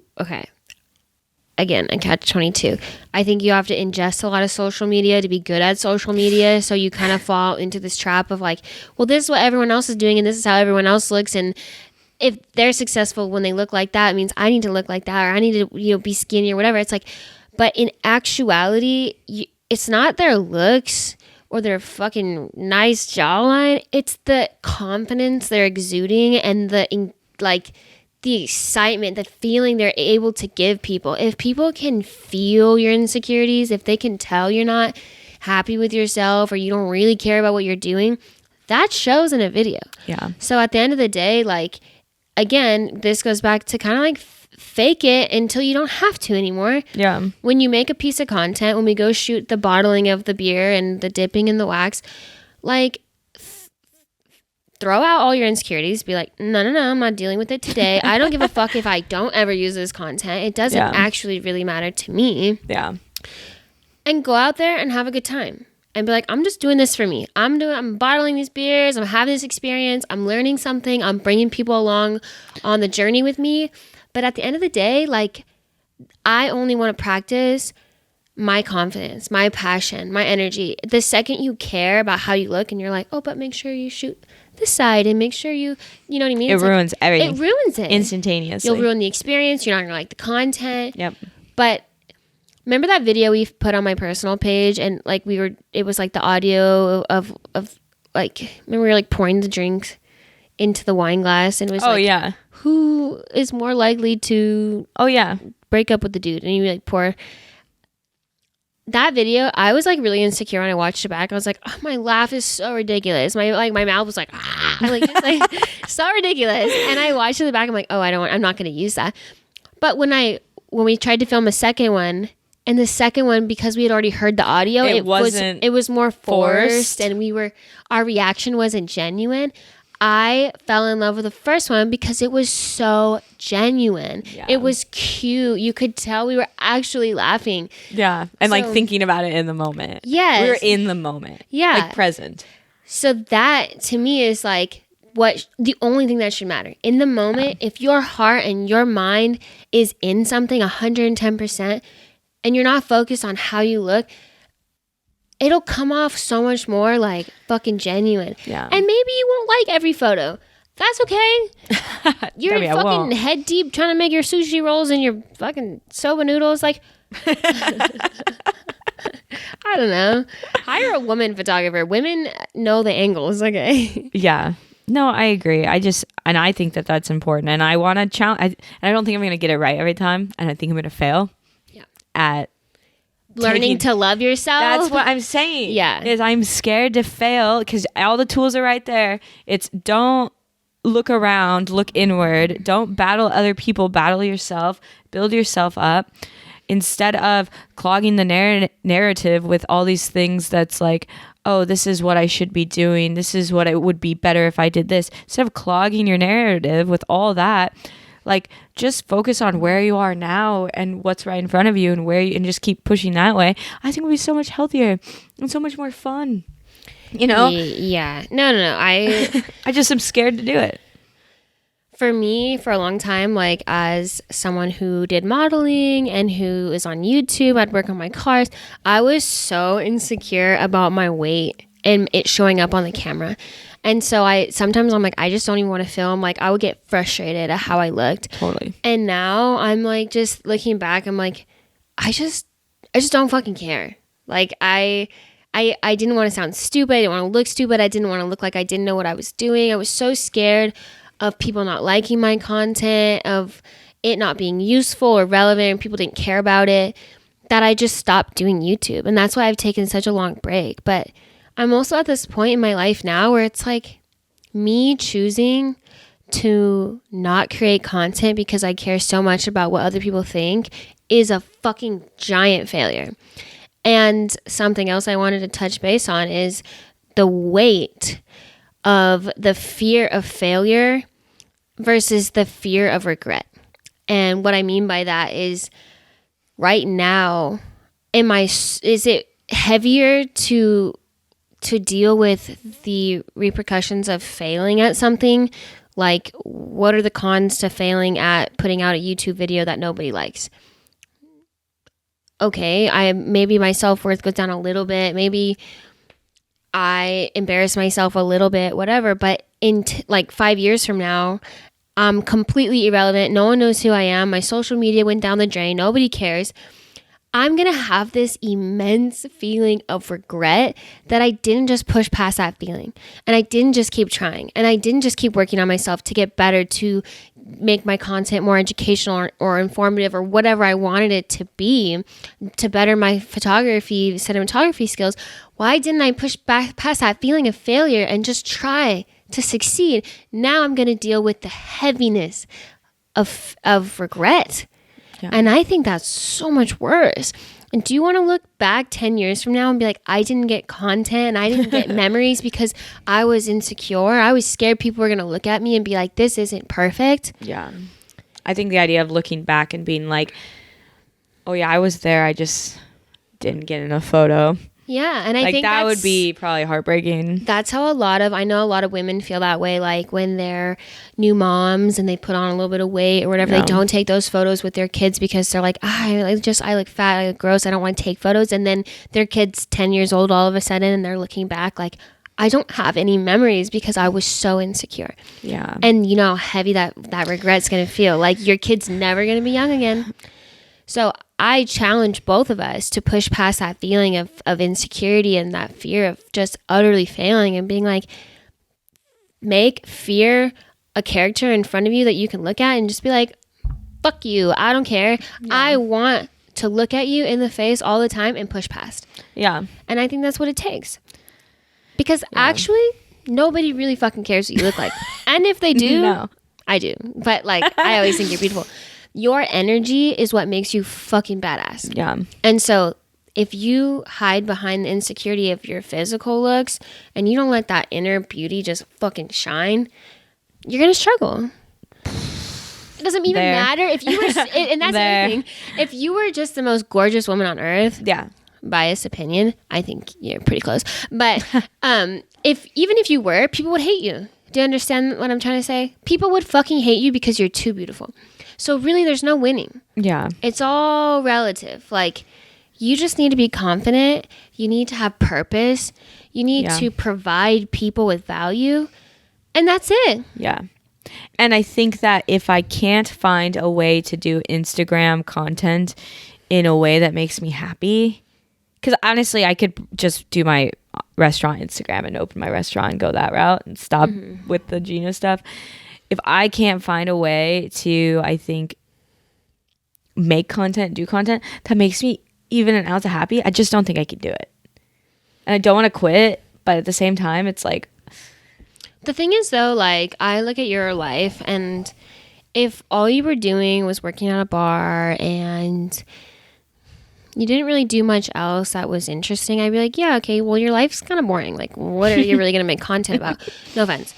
a catch-22. I think you have to ingest a lot of social media to be good at social media. So you kind of fall into this trap of like, well, this is what everyone else is doing and this is how everyone else looks. And if they're successful when they look like that, it means I need to look like that or I need to, be skinny or whatever. It's like, but in actuality, it's not their looks or their fucking nice jawline. It's the confidence they're exuding and the excitement, the feeling they're able to give people. If people can feel your insecurities, if they can tell you're not happy with yourself or you don't really care about what you're doing, that shows in a video. Yeah. So at the end of the day, like, again, this goes back to kind of like fake it until you don't have to anymore. Yeah. When you make a piece of content, when we go shoot the bottling of the beer and the dipping in the wax, like, throw out all your insecurities. Be like, no, I'm not dealing with it today. I don't give a fuck if I don't ever use this content. It doesn't actually really matter to me. Yeah. And go out there and have a good time. And be like, I'm just doing this for me. I'm bottling these beers. I'm having this experience. I'm learning something. I'm bringing people along on the journey with me. But at the end of the day, like, I only want to practice my confidence, my passion, my energy. The second you care about how you look and you're like, oh, but make sure you shoot this side and make sure you know what I mean? It ruins everything. It ruins it. Instantaneously. You'll ruin the experience. You're not going to like the content. Yep. But remember that video we put on my personal page and like it was like the audio of like, remember we were like pouring the drinks into the wine glass and it was like, who is more likely to break up with the dude? And you like pour that video. I was like really insecure when I watched it back. I was like, oh, my laugh is so ridiculous. My mouth was like, just like so ridiculous. And I watched it in the back. I'm like, oh, I'm not going to use that. But when we tried to film a second one, and the second one, because we had already heard the audio, it was more forced and our reaction wasn't genuine. I fell in love with the first one because it was so genuine. Yeah. It was cute. You could tell we were actually laughing. Yeah. And like thinking about it in the moment. Yes. We were in the moment. Yeah. Like present. So that to me is like the only thing that should matter. In the moment, if your heart and your mind is in something 110% and you're not focused on how you look, it'll come off so much more like fucking genuine. Yeah. And maybe you won't like every photo. That's okay. You're fucking head deep trying to make your sushi rolls and your fucking soba noodles. Like, I don't know. Hire a woman photographer. Women know the angles. Okay. Yeah. No, I agree. And I think that that's important. And I want to challenge. I don't think I'm going to get it right every time. And I think I'm going to fail at learning to love yourself. That's what I'm saying. Yeah. Is I'm scared to fail because all the tools are right there. It's don't look around, look inward. Don't battle other people, battle yourself, build yourself up. Instead of clogging the narrative with all these things that's like, oh, this is what I should be doing. This is what it would be better if I did this. Instead of clogging your narrative with all that, like just focus on where you are now and what's right in front of you and just keep pushing that way. I think it would be so much healthier and so much more fun. You know? Yeah. No. I just am scared to do it. For me, for a long time, like as someone who did modeling and who is on YouTube, I'd work on my cars. I was so insecure about my weight and it showing up on the camera. And so sometimes I'm like, I just don't even want to film. Like I would get frustrated at how I looked. Totally. And now I'm like, just looking back, I'm like, I just don't fucking care. Like I didn't want to sound stupid. I didn't want to look stupid. I didn't want to look like I didn't know what I was doing. I was so scared of people not liking my content, of it not being useful or relevant, and people didn't care about it. that I just stopped doing YouTube. And that's why I've taken such a long break. But I'm also at this point in my life now where it's like me choosing to not create content because I care so much about what other people think is a fucking giant failure. And something else I wanted to touch base on is the weight of the fear of failure versus the fear of regret. And what I mean by that is right now, is it heavier to deal with the repercussions of failing at something? Like, what are the cons to failing at putting out a YouTube video that nobody likes? Okay, maybe my self-worth goes down a little bit. Maybe I embarrass myself a little bit, whatever. But in 5 years from now, I'm completely irrelevant. No one knows who I am. My social media went down the drain. Nobody cares. I'm going to have this immense feeling of regret that I didn't just push past that feeling. And I didn't just keep trying. And I didn't just keep working on myself to get better, to make my content more educational or informative or whatever I wanted it to be, to better my photography, cinematography skills. Why didn't I push back past that feeling of failure and just try to succeed? Now I'm going to deal with the heaviness of regret. Yeah. And I think that's so much worse. And do you want to look back 10 years from now and be like, I didn't get content, I didn't get memories because I was insecure. I was scared people were going to look at me and be like, this isn't perfect. Yeah. I think the idea of looking back and being like, oh yeah, I was there, I just didn't get enough photo. Yeah, and I think that would be probably heartbreaking. That's how I know a lot of women feel that way, like when they're new moms and they put on a little bit of weight or whatever, They don't take those photos with their kids because they're like, I look fat, I look gross, I don't want to take photos. And then their kid's 10 years old all of a sudden and they're looking back like, I don't have any memories because I was so insecure. Yeah. And you know how heavy that regret's going to feel. Like your kid's never going to be young again. So I challenge both of us to push past that feeling of insecurity and that fear of just utterly failing and being like, make fear a character in front of you that you can look at and just be like, fuck you, I don't care. Yeah. I want to look at you in the face all the time and push past. Yeah. And I think that's what it takes. Because actually, nobody really fucking cares what you look like. And if they do, no. I do. But I always think you're beautiful. Your energy is what makes you fucking badass. Yeah. And so if you hide behind the insecurity of your physical looks and you don't let that inner beauty just fucking shine, you're going to struggle. It doesn't even matter if you were, and that's the other thing. If you were just the most gorgeous woman on earth, biased opinion, I think you're pretty close. But even if you were, people would hate you. Do you understand what I'm trying to say? People would fucking hate you because you're too beautiful. So really, there's no winning. Yeah. It's all relative. Like, you just need to be confident. You need to have purpose. You need to provide people with value. And that's it. Yeah. And I think that if I can't find a way to do Instagram content in a way that makes me happy, because honestly, I could just do my restaurant Instagram and open my restaurant and go that route and stop with the Jeana stuff. If I can't find a way to, I think, make content, do content that makes me even an ounce happy, I just don't think I can do it. And I don't want to quit, but at the same time, it's like... The thing is, though, like, I look at your life, and if all you were doing was working at a bar and you didn't really do much else that was interesting, I'd be like, yeah, okay, well, your life's kind of boring. Like, what are you really going to make content about? No offense.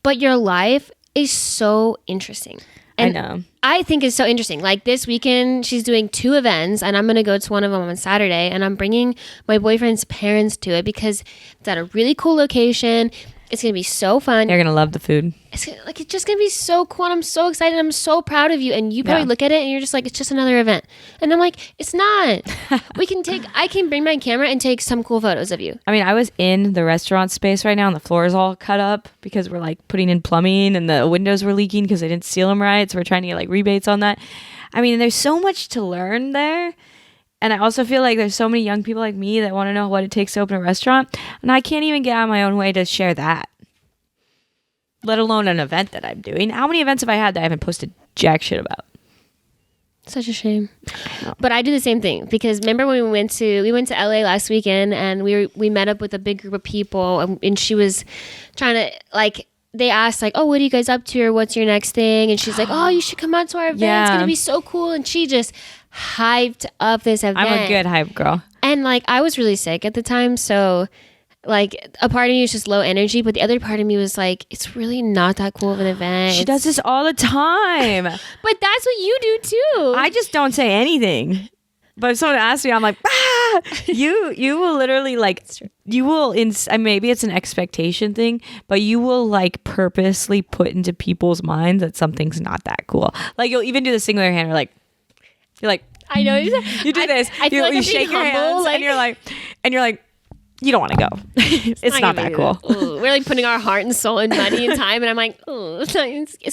But your life is so interesting. And I know. I think it's so interesting. Like this weekend, she's doing 2 events and I'm going to go to one of them on Saturday and I'm bringing my boyfriend's parents to it because it's at a really cool location. It's going to be so fun. You're going to love the food. It's just going to be so cool. And I'm so excited. I'm so proud of you. And you probably look at it and you're just like, it's just another event. And I'm like, it's not. I can bring my camera and take some cool photos of you. I mean, I was in the restaurant space right now and the floor is all cut up because we're like putting in plumbing and the windows were leaking because they didn't seal them right. So we're trying to get like rebates on that. I mean, there's so much to learn there. And I also feel like there's so many young people like me that want to know what it takes to open a restaurant. And I can't even get out of my own way to share that. Let alone an event that I'm doing. How many events have I had that I haven't posted jack shit about? Such a shame. But I do the same thing because remember when we went to LA last weekend and we met up with a big group of people and she was trying to like they asked like, oh, what are you guys up to or what's your next thing? And she's like, oh, you should come out to our event. It's gonna be so cool. And she just hyped up this event. I'm a good hype girl. And like I was really sick at the time, so like a part of me was just low energy, but the other part of me was like, it's really not that cool of an event. She does this all the time. But that's what you do too. I just don't say anything. But if someone asks me, I'm like, ah! You will literally like, you will, maybe it's an expectation thing, but you will like purposely put into people's minds that something's not that cool. Like you'll even do the singular hand, you're like, I know. You do this. I feel like you I'm shake your humble, hands and you're like, you don't want to go. It's not that cool. We're like putting our heart and soul and money and time, and I'm like, oh, it's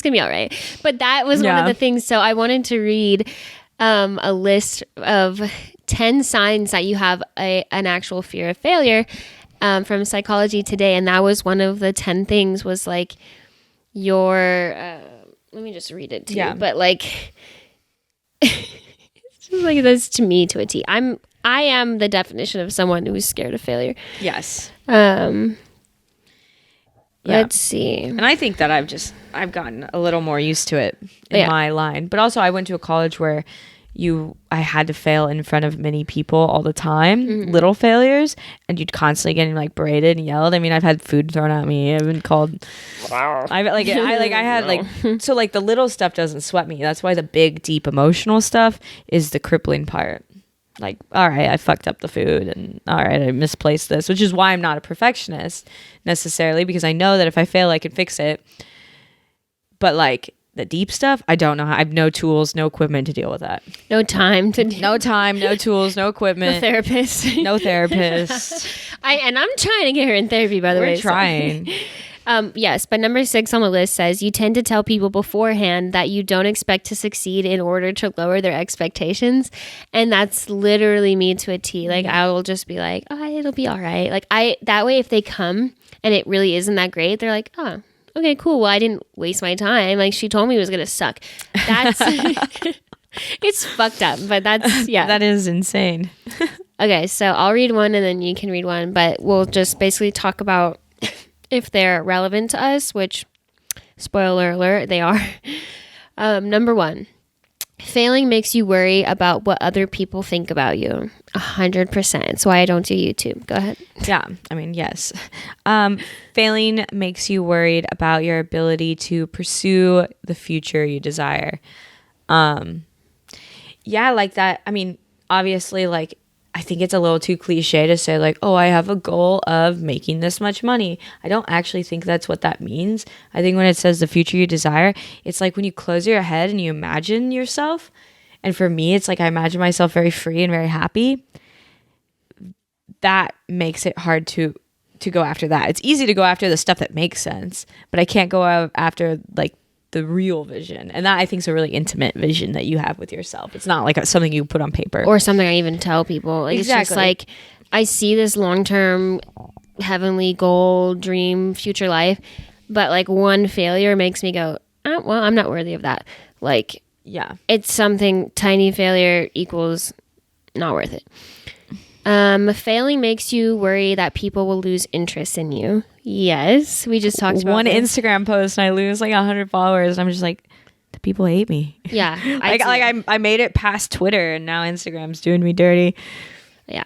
gonna be all right. But that was one of the things. So I wanted to read a list of 10 signs that you have an actual fear of failure from Psychology Today, and that was one of the 10 things. Was like your. Let me just read it to you. But like, it's just like this to me to a T. I am the definition of someone who's scared of failure. Yes. Let's see. And I think that I've gotten a little more used to it in my line. But also I went to a college where I had to fail in front of many people all the time, little failures, and you'd constantly getting like berated and yelled. I mean, I've had food thrown at me. I've been called. I had like so like the little stuff doesn't sweat me. That's why the big, deep emotional stuff is the crippling part. Like, all right, I fucked up the food and all right, I misplaced this, which is why I'm not a perfectionist necessarily, because I know that if I fail, I can fix it. But like the deep stuff, I don't know how. I have no tools, no equipment to deal with that. No time, no tools, no equipment. No therapist. And I'm trying to get her in therapy, by the way. We're trying. Yes, but number 6 on the list says you tend to tell people beforehand that you don't expect to succeed in order to lower their expectations. And that's literally me to a T. Like I will just be like, oh, it'll be all right. Like that way, if they come and it really isn't that great, they're like, oh, okay, cool. Well, I didn't waste my time. Like she told me it was going to suck. That's, it's fucked up, but that's, yeah. That is insane. Okay. So I'll read one and then you can read one, but we'll just basically talk about if they're relevant to us, which, spoiler alert, they are. Number 1, failing makes you worry about what other people think about you. 100%. It's why I don't do YouTube. Go ahead. Yeah, I mean, yes. Failing makes you worried about your ability to pursue the future you desire. Yeah, like that. I mean, obviously, like, I think it's a little too cliche to say like, oh, I have a goal of making this much money. I don't actually think that's what that means. I think when it says the future you desire, it's like when you close your head and you imagine yourself. And for me, it's like I imagine myself very free and very happy. That makes it hard to go after that. It's easy to go after the stuff that makes sense, but I can't go after like the real vision. And that I think is a really intimate vision that you have with yourself. It's not like something you put on paper or something I even tell people. Like, exactly. It's just like I see this long-term heavenly goal, dream, future life, but like one failure makes me go, oh, well, I'm not worthy of that. Like, yeah, it's something tiny failure equals not worth it. Failing makes you worry that people will lose interest in you. Yes, we just talked about one Instagram post and I lose like 100 followers. And I'm just like, the people hate me. Yeah, I made it past Twitter and now Instagram's doing me dirty. Yeah.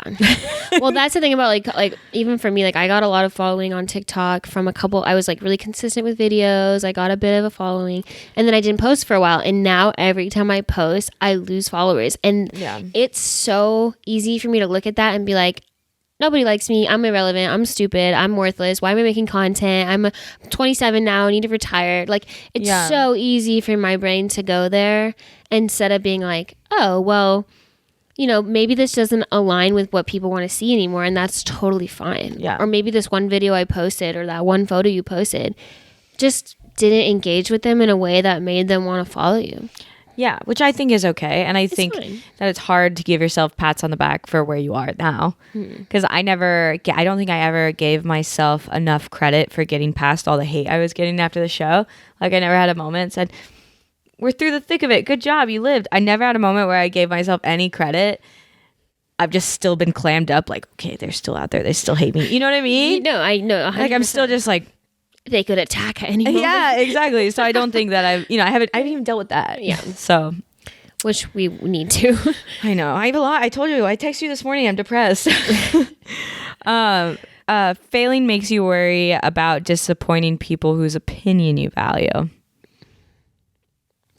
Well, that's the thing about like even for me, like I got a lot of following on TikTok from a couple. I was like really consistent with videos. I got a bit of a following and then I didn't post for a while. And now every time I post, I lose followers. And it's so easy for me to look at that and be like, nobody likes me. I'm irrelevant. I'm stupid. I'm worthless. Why am I making content? I'm 27 now. I need to retire. Like it's so easy for my brain to go there instead of being like, oh, well, you know, maybe this doesn't align with what people want to see anymore, and that's totally fine. Yeah. Or maybe this one video I posted or that one photo you posted just didn't engage with them in a way that made them want to follow you. Yeah, which I think is okay. And I think that it's hard to give yourself pats on the back for where you are now. Because I don't think I ever gave myself enough credit for getting past all the hate I was getting after the show. Like I never had a moment and said, we're through the thick of it. Good job. You lived. I never had a moment where I gave myself any credit. I've just still been clammed up. Like, okay, they're still out there. They still hate me. You know what I mean? No, I know. 100%. Like, I'm still just like, they could attack at any moment. yeah, exactly. So I don't think that I haven't even dealt with that. Yeah. So, which we need to. I know. I have a lot. I told you. I texted you this morning. I'm depressed. Failing makes you worry about disappointing people whose opinion you value.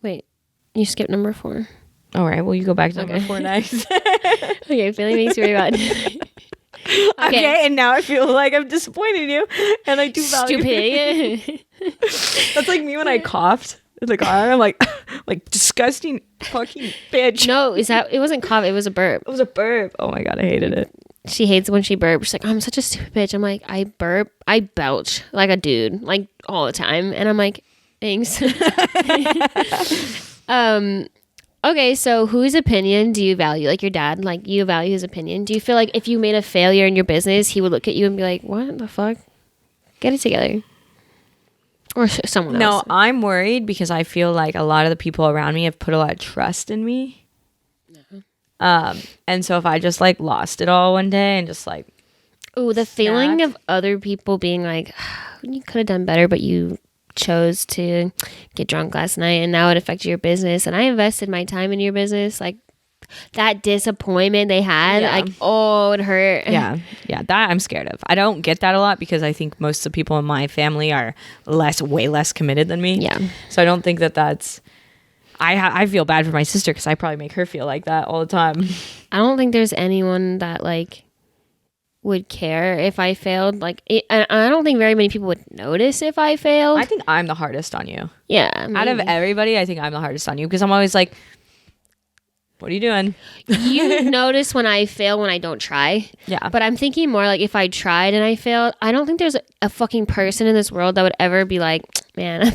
Wait, you skipped number 4. All right. Well, you go back to number 4 next. Okay, failing makes you worry about. Okay, and now I feel like I'm disappointing you, and I do value. Stupid. That's like me when I coughed in the car. I'm like disgusting fucking bitch. No, it wasn't cough. It was a burp. It was a burp. Oh my god, I hated it. She hates when she burps. She's like, I'm such a stupid bitch. I'm like, I belch like a dude, like all the time, and I'm like, thanks. Okay, so whose opinion do you value? Like your dad, like you value his opinion. Do you feel like if you made a failure in your business, he would look at you and be like, what the fuck? Get it together. Or someone else. No, I'm worried because I feel like a lot of the people around me have put a lot of trust in me. And so if I just like lost it all one day and just like, ooh, the feeling of other people being like, you could have done better, but you chose to get drunk last night and now it affected your business, and I invested my time in your business, like that disappointment they had, like, oh, it hurt. yeah, that I'm scared of. I don't get that a lot because I think most of the people in my family are way less committed than me. Yeah, so I don't think that's I feel bad for my sister because I probably make her feel like that all the time. I don't think there's anyone that like would care if I failed. Like, I don't think very many people would notice if I failed. I think I'm the hardest on you. Yeah. Out of everybody, I think I'm the hardest on you because I'm always like, what are you doing? You notice when I fail when I don't try. Yeah. But I'm thinking more like if I tried and I failed, I don't think there's a fucking person in this world that would ever be like, man,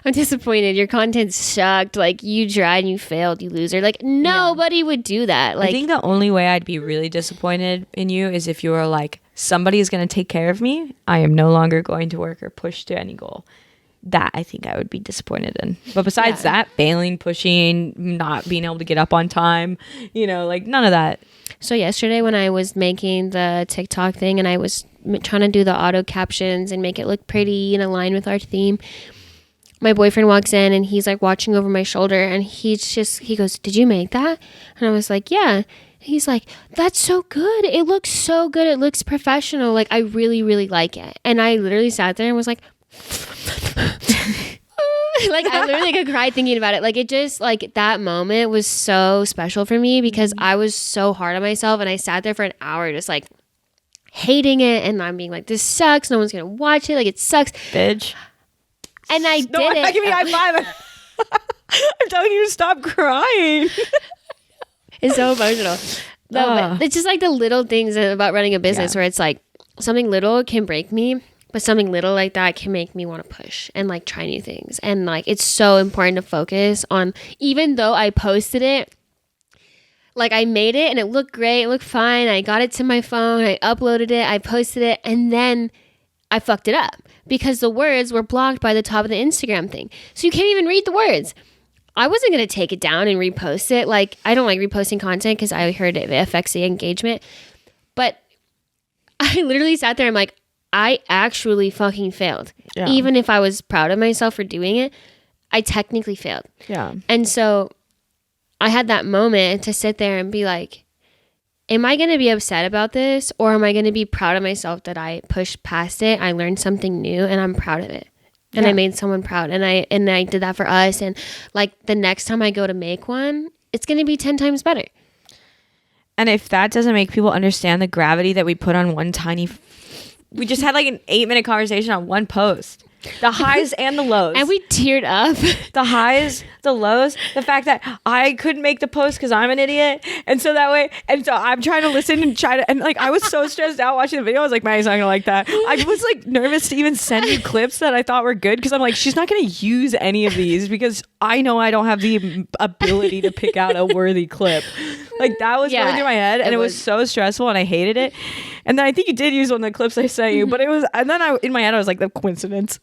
I'm disappointed. Your content sucked. Like, you tried and you failed, you loser. Like, nobody would do that. Like, I think the only way I'd be really disappointed in you is if you were like, somebody is going to take care of me. I am no longer going to work or push to any goal. That I think I would be disappointed in. But besides that, failing, pushing, not being able to get up on time, like none of that. So yesterday when I was making the TikTok thing and I was trying to do the auto captions and make it look pretty and align with our theme, my boyfriend walks in and he's like watching over my shoulder and he goes, did you make that? And I was like, yeah. He's like, that's so good. It looks so good. It looks professional. Like, I really, really like it. And I literally sat there and was like, like, I literally could cry thinking about it. Like, it just, like, that moment was so special for me because I was so hard on myself and I sat there for an hour just like hating it and I'm being like, this sucks, no one's gonna watch it, like, it sucks, bitch. And I did it. Give me a high five. I'm telling you to stop crying. It's so emotional. No, but it's just like the little things about running a business where it's like something little can break me, but something little like that can make me want to push and like try new things. And like, it's so important to focus on, even though I posted it, like I made it and it looked great, it looked fine, I got it to my phone, I uploaded it, I posted it, and then I fucked it up because the words were blocked by the top of the Instagram thing. So you can't even read the words. I wasn't going to take it down and repost it. Like, I don't like reposting content because I heard it affects the engagement. But I literally sat there and I'm like, I actually fucking failed. Yeah. Even if I was proud of myself for doing it, I technically failed. Yeah. And so I had that moment to sit there and be like, am I going to be upset about this? Or am I going to be proud of myself that I pushed past it? I learned something new and I'm proud of it. And I made someone proud. And I did that for us. And like the next time I go to make one, it's going to be 10 times better. And if that doesn't make people understand the gravity that we put on one tiny... We just had like an 8-minute conversation on one post. The highs and the lows. And we teared up. The highs, the lows, the fact that I couldn't make the post because I'm an idiot. And so that way, and so I'm trying to listen and like, I was so stressed out watching the video. I was like, Maddie's not going to like that. I was like nervous to even send you clips that I thought were good because I'm like, she's not going to use any of these because I know I don't have the ability to pick out a worthy clip. Like that was going through my head and it was so stressful and I hated it. And then I think you did use one of the clips I sent you, but it was, and then in my head I was like, the coincidence.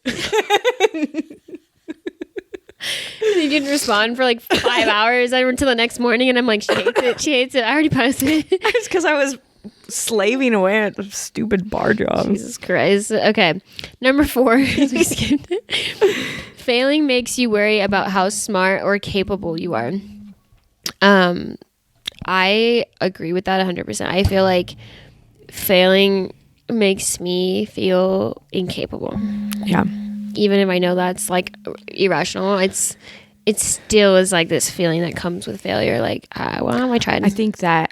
You didn't respond for like 5 hours. I went till the next morning and I'm like, she hates it. She hates it. I already posted it. It's because I was slaving away at the stupid bar job. Jesus Christ. Okay. Number 4. We skipped it. Failing makes you worry about how smart or capable you are. I agree with that 100%. I feel like failing makes me feel incapable. Yeah. Even if I know that's like irrational, it still is like this feeling that comes with failure. Like, why am I trying? I think that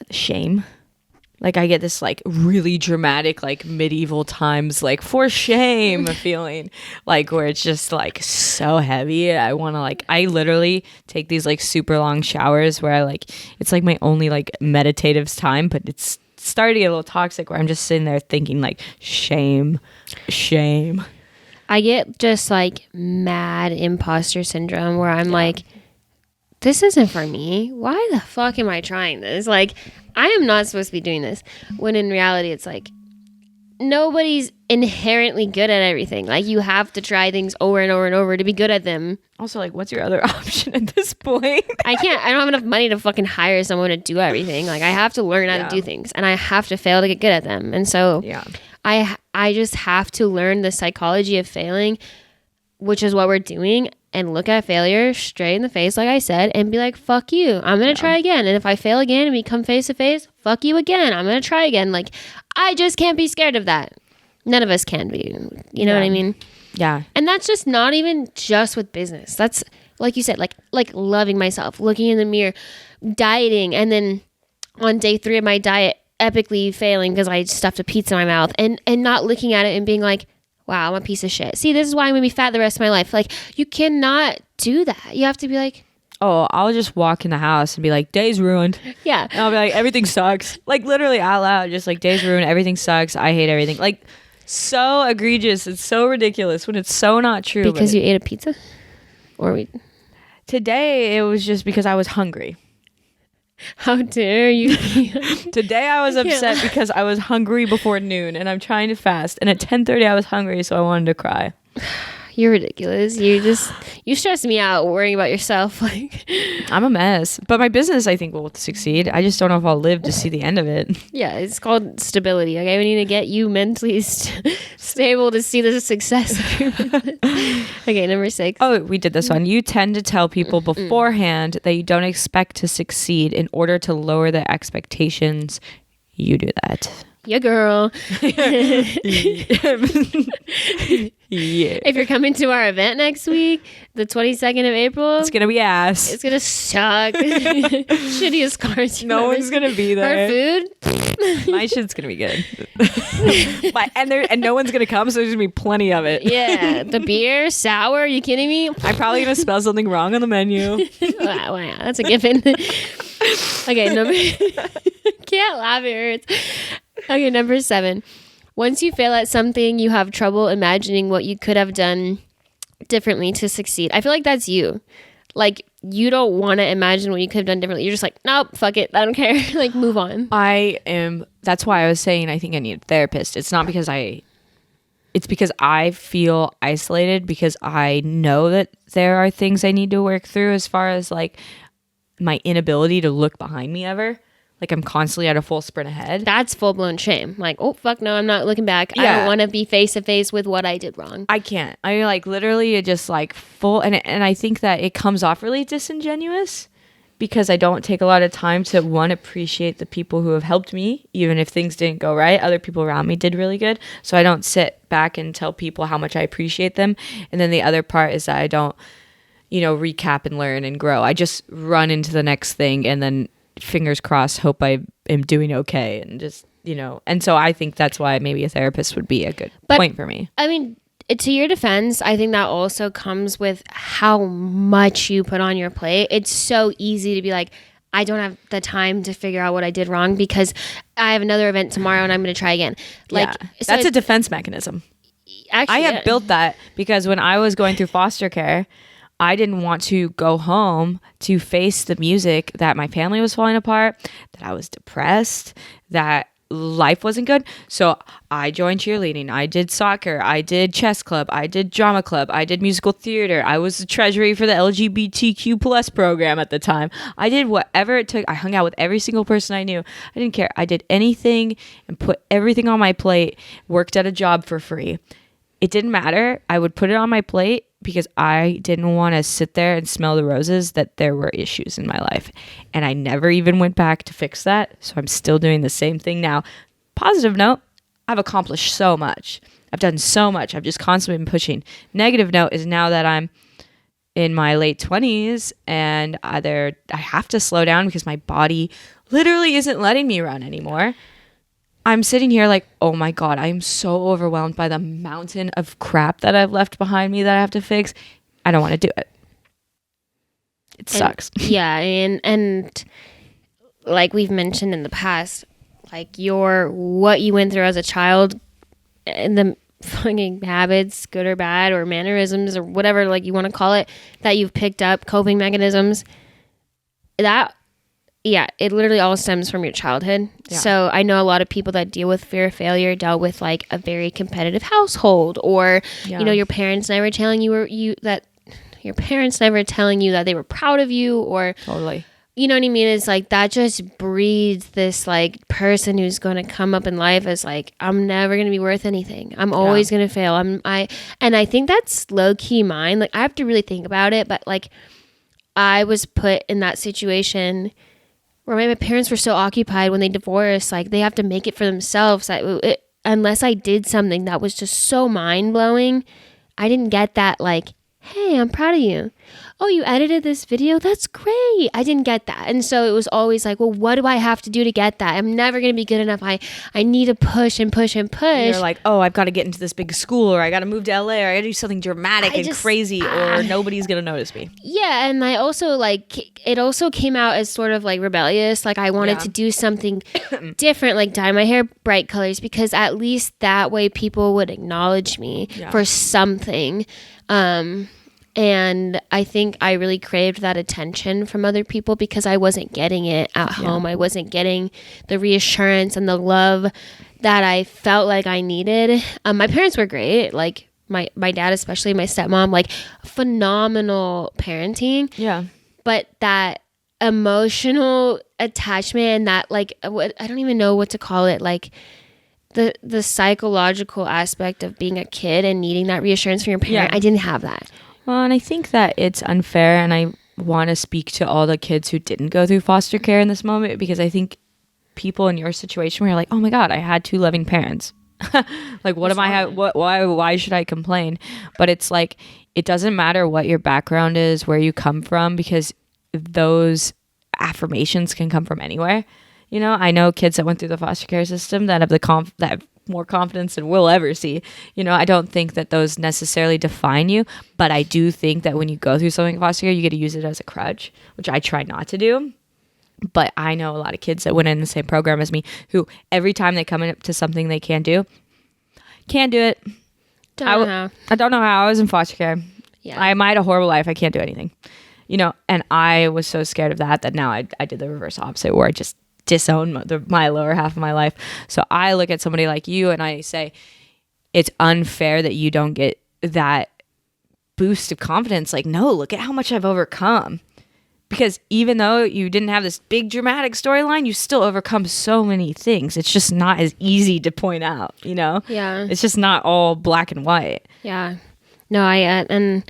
shame. Like I get this like really dramatic like medieval times like for shame feeling like where it's just like so heavy. I want to like I literally take these like super long showers where I like it's like my only like meditative time, but it's starting to get a little toxic where I'm just sitting there thinking like shame. I get just like mad imposter syndrome where I'm like, this isn't for me. Why the fuck am I trying this? Like, I am not supposed to be doing this. When in reality, it's like, nobody's inherently good at everything. Like, you have to try things over and over and over to be good at them. Also, like, what's your other option at this point? I don't have enough money to fucking hire someone to do everything. Like, I have to learn how to do things, and I have to fail to get good at them. And so, I just have to learn the psychology of failing, which is what we're doing, and look at failure straight in the face, like I said, and be like, fuck you. I'm going to try again. And if I fail again and we come face to face, fuck you again. I'm going to try again. Like, I just can't be scared of that. None of us can be. You know what I mean? Yeah. And that's just not even just with business. That's, like you said, like loving myself, looking in the mirror, dieting, and then on day 3 of my diet, epically failing because I stuffed a pizza in my mouth and not looking at it and being like, wow, I'm a piece of shit. See, this is why I'm going to be fat the rest of my life. Like, you cannot do that. You have to be like, oh, I'll just walk in the house and be like, day's ruined. Yeah. And I'll be like, everything sucks. Like, literally out loud, just like, day's ruined. Everything sucks. I hate everything. Like, so egregious. It's so ridiculous when it's so not true. Because you ate a pizza? Today, it was just because I was hungry. How dare you? Today I was upset because I was hungry before noon and I'm trying to fast. And at 10:30 I was hungry, so I wanted to cry. You're ridiculous. You stress me out worrying about yourself. Like, I'm a mess. But my business, I think, will succeed. I just don't know if I'll live to see the end of it. Yeah, it's called stability. Okay, we need to get you mentally stable to see the success of your business. Okay, number 6. Oh, we did this one. You tend to tell people beforehand that you don't expect to succeed in order to lower their expectations. You do that. Yeah, girl. Yeah. If you're coming to our event next week, the 22nd of April, It's gonna be ass. it's gonna suck. Shittiest cars. No one's gonna be there. Our food. My shit's gonna be good. and no one's gonna come, so there's gonna be plenty of it. Yeah, the beer sour. Are you kidding me? I'm probably gonna spell something wrong on the menu. Wow, that's a given. Okay, can't laugh, it hurts. Okay, number 7. Once you fail at something, you have trouble imagining what you could have done differently to succeed. I feel like that's you. Like, you don't want to imagine what you could have done differently. You're just like, nope, fuck it. I don't care. Like, move on. That's why I was saying I think I need a therapist. It's not because it's because I feel isolated because I know that there are things I need to work through as far as like my inability to look behind me ever. Like I'm constantly at a full sprint ahead. That's full-blown shame. Like, oh, fuck no, I'm not looking back. I don't want to be face-to-face with what I did wrong. I can't. I like literally just like full. And I think that it comes off really disingenuous because I don't take a lot of time to, one, appreciate the people who have helped me. Even if things didn't go right, other people around me did really good. So I don't sit back and tell people how much I appreciate them. And then the other part is that I don't, recap and learn and grow. I just run into the next thing and then fingers crossed, hope I am doing okay, and just and so I think that's why maybe a therapist would be a good point for me. I mean, to your defense, I think that also comes with how much you put on your plate. It's so easy to be like, I don't have the time to figure out what I did wrong because I have another event tomorrow and I'm going to try again. Like, so that's a defense mechanism. Actually, I have built that because when I was going through foster care, I didn't want to go home to face the music that my family was falling apart, that I was depressed, that life wasn't good. So I joined cheerleading. I did soccer. I did chess club. I did drama club. I did musical theater. I was the treasury for the LGBTQ plus program at the time. I did whatever it took. I hung out with every single person I knew. I didn't care. I did anything and put everything on my plate, worked at a job for free. It didn't matter. I would put it on my plate because I didn't want to sit there and smell the roses that there were issues in my life. And I never even went back to fix that. So I'm still doing the same thing now. Positive note, I've accomplished so much. I've done so much. I've just constantly been pushing. Negative note is now that I'm in my late 20s and I have to slow down because my body literally isn't letting me run anymore. I'm sitting here like, oh my God, I am so overwhelmed by the mountain of crap that I've left behind me that I have to fix. I don't want to do it. It sucks. Yeah. And like we've mentioned in the past, like what you went through as a child and the fucking habits, good or bad, or mannerisms or whatever, like you want to call it, that you've picked up, coping mechanisms, it literally all stems from your childhood. Yeah. So I know a lot of people that deal with fear of failure dealt with like a very competitive household, or your parents never telling you that they were proud of you, or totally. You know what I mean? It's like that just breeds this like person who's going to come up in life as like, I'm never going to be worth anything. I'm always going to fail. And I think that's low key mine. Like I have to really think about it, but like I was put in that situation where my parents were so occupied when they divorced, like they have to make it for themselves. Unless I did something that was just so mind blowing, I didn't get that like, hey, I'm proud of you. Oh, you edited this video? That's great. I didn't get that. And so it was always like, well, what do I have to do to get that? I'm never going to be good enough. I need to push and push and push. You're like, oh, I've got to get into this big school, or I got to move to LA, or I got to do something dramatic and crazy, or nobody's going to notice me. Yeah. And I also it also came out as sort of like rebellious. Like I wanted to do something different, like dye my hair bright colors, because at least that way people would acknowledge me for something. And I think I really craved that attention from other people because I wasn't getting it at home. I wasn't getting the reassurance and the love that I felt like I needed. My parents were great. Like my dad, especially my stepmom, like phenomenal parenting. Yeah. But that emotional attachment and that like, I don't even know what to call it. Like the psychological aspect of being a kid and needing that reassurance from your parent. I didn't have that. Well, and I think that it's unfair, and I want to speak to all the kids who didn't go through foster care in this moment, because I think people in your situation where you're like, oh my God, I had two loving parents. Like, why should I complain? But it's like, it doesn't matter what your background is, where you come from, because those affirmations can come from anywhere. You know, I know kids that went through the foster care system that have that have more confidence than we'll ever see. You know, I don't think that those necessarily define you, but I do think that when you go through something in foster care, you get to use it as a crutch, which I try not to do. But I know a lot of kids that went in the same program as me who every time they come up to something they can't do it. I don't know how. I was in foster care. Yeah. I might have a horrible life. I can't do anything. You know, and I was so scared of that now I did the reverse opposite, where I just disown my lower half of my life. So I look at somebody like you and I say, it's unfair that you don't get that boost of confidence. Like, no, look at how much I've overcome. Because even though you didn't have this big dramatic storyline, you still overcome so many things. It's just not as easy to point out, you know? Yeah. It's just not all black and white. Yeah. No, and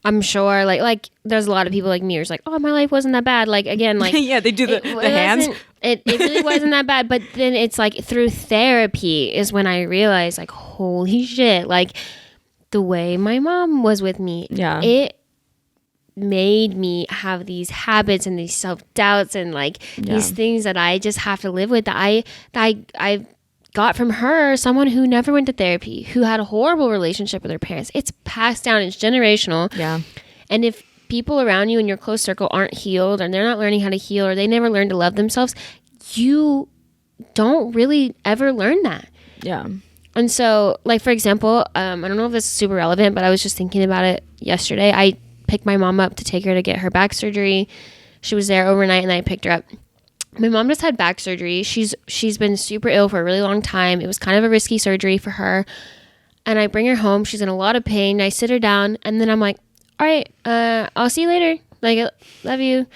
I'm sure like there's a lot of people like me who's like, oh, my life wasn't that bad. Like, again, like yeah, they do the hands. It really wasn't that bad. But then it's like through therapy is when I realized, like, holy shit, like the way my mom was with me, it made me have these habits and these self-doubts and like these things that I just have to live with, that I got from her, someone who never went to therapy, who had a horrible relationship with her parents. It's passed down. It's generational. Yeah. And if people around you in your close circle aren't healed, or they're not learning how to heal, or they never learn to love themselves, you don't really ever learn that. Yeah. And so, like, for example, I don't know if this is super relevant, but I was just thinking about it yesterday. I picked my mom up to take her to get her back surgery. She was there overnight, and I picked her up. My mom just had back surgery. She's been super ill for a really long time. It was kind of a risky surgery for her. And I bring her home. She's in a lot of pain. I sit her down, and then I'm like, all right, I'll see you later. Like, I love you.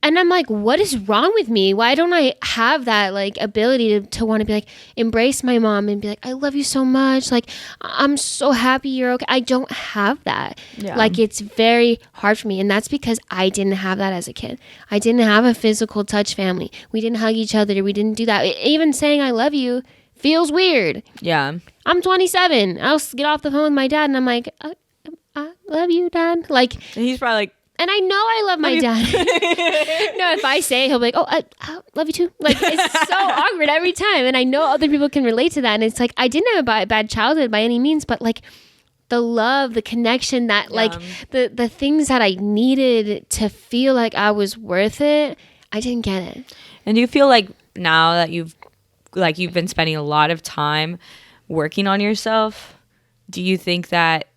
And I'm like, what is wrong with me? Why don't I have that like ability to want to be like, embrace my mom and be like, I love you so much. Like, I'm so happy you're okay. I don't have that. Yeah. Like, it's very hard for me. And that's because I didn't have that as a kid. I didn't have a physical touch family. We didn't hug each other. We didn't do that. Even saying I love you feels weird. Yeah. I'm 27. I'll get off the phone with my dad and I'm like, I love you, Dad. Like, And he's probably like, and I know I love my dad. No, if I say, he'll be like, oh, I love you too. Like, it's so awkward every time. And I know other people can relate to that. And it's like, I didn't have a bad childhood by any means, but like the love, the connection, that like the things that I needed to feel like I was worth it, I didn't get it. and do you feel like now that you've been spending a lot of time working on yourself, do you think that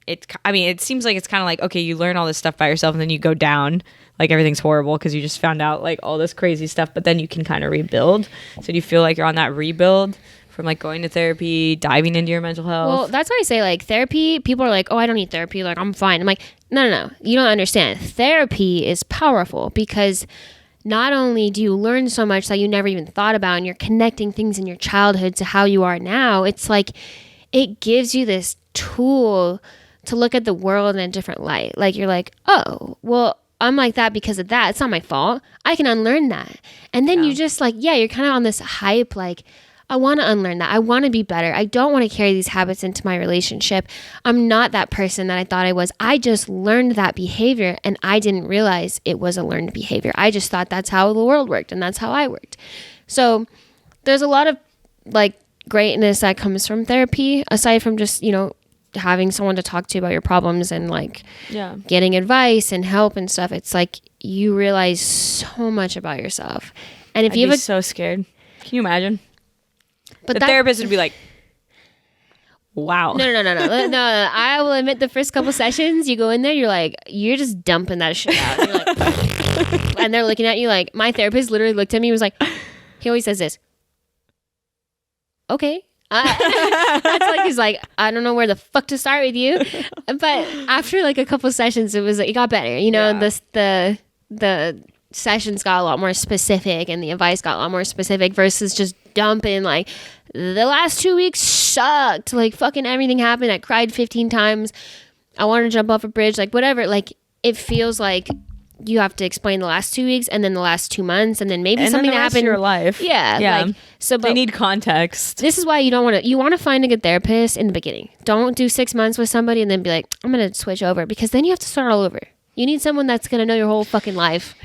it seems like it's kind of like, okay, you learn all this stuff by yourself and then you go down, like everything's horrible because you just found out like all this crazy stuff, but then you can kind of rebuild. So do you feel like you're on that rebuild from like going to therapy, diving into your mental health? Well, that's why I say like therapy, people are like, oh, I don't need therapy. Like, I'm fine. I'm like, no. You don't understand. Therapy is powerful because not only do you learn so much that you never even thought about, and you're connecting things in your childhood to how you are now, it's like it gives you this tool to look at the world in a different light. Like, you're like, oh, well, I'm like that because of that. It's not my fault. I can unlearn that. And then you just like, you're kind of on this hype, like, I want to unlearn that. I want to be better. I don't want to carry these habits into my relationship. I'm not that person that I thought I was. I just learned that behavior, and I didn't realize it was a learned behavior. I just thought that's how the world worked, and that's how I worked. So there's a lot of like greatness that comes from therapy, aside from just, having someone to talk to about your problems and like getting advice and help and stuff. It's like you realize so much about yourself. And if I'd you be have so scared. Can you imagine? but The therapist would be like, wow. No. I will admit, the first couple sessions, you go in there, you're just dumping that shit out. You're like, and they're looking at you like, my therapist literally looked at me and was like, he always says this, okay. That's like, he's like, I don't know where the fuck to start with you. But after like a couple sessions, it got better. The sessions got a lot more specific and the advice got a lot more specific versus just dumping like, the last 2 weeks sucked. Like, fucking everything happened. I cried 15 times. I wanted to jump off a bridge. Like, whatever. Like, it feels like you have to explain the last 2 weeks and then the last 2 months and then maybe something that happened in your life. Yeah. Like, so, but they need context. this is why you want to find a good therapist in the beginning. Don't do 6 months with somebody and then be like, I'm going to switch over, because then you have to start all over. You need someone that's going to know your whole fucking life.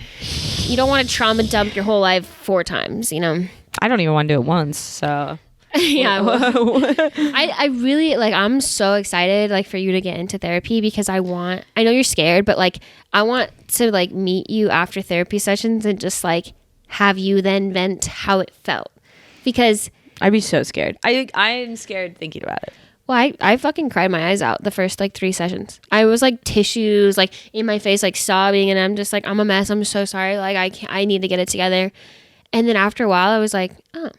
You don't want to trauma dump your whole life 4 times, I don't even want to do it once, so. Yeah. I really like, I'm so excited like for you to get into therapy, because I know you're scared, but like I want to like meet you after therapy sessions and just like have you then vent how it felt, because I'd be so scared. I'm scared thinking about it. well, I fucking cried my eyes out the first like 3 sessions. I was like tissues like in my face, like sobbing, and I'm just like, I'm a mess. I'm so sorry. Like I need to get it together. And then after a while I was like, oh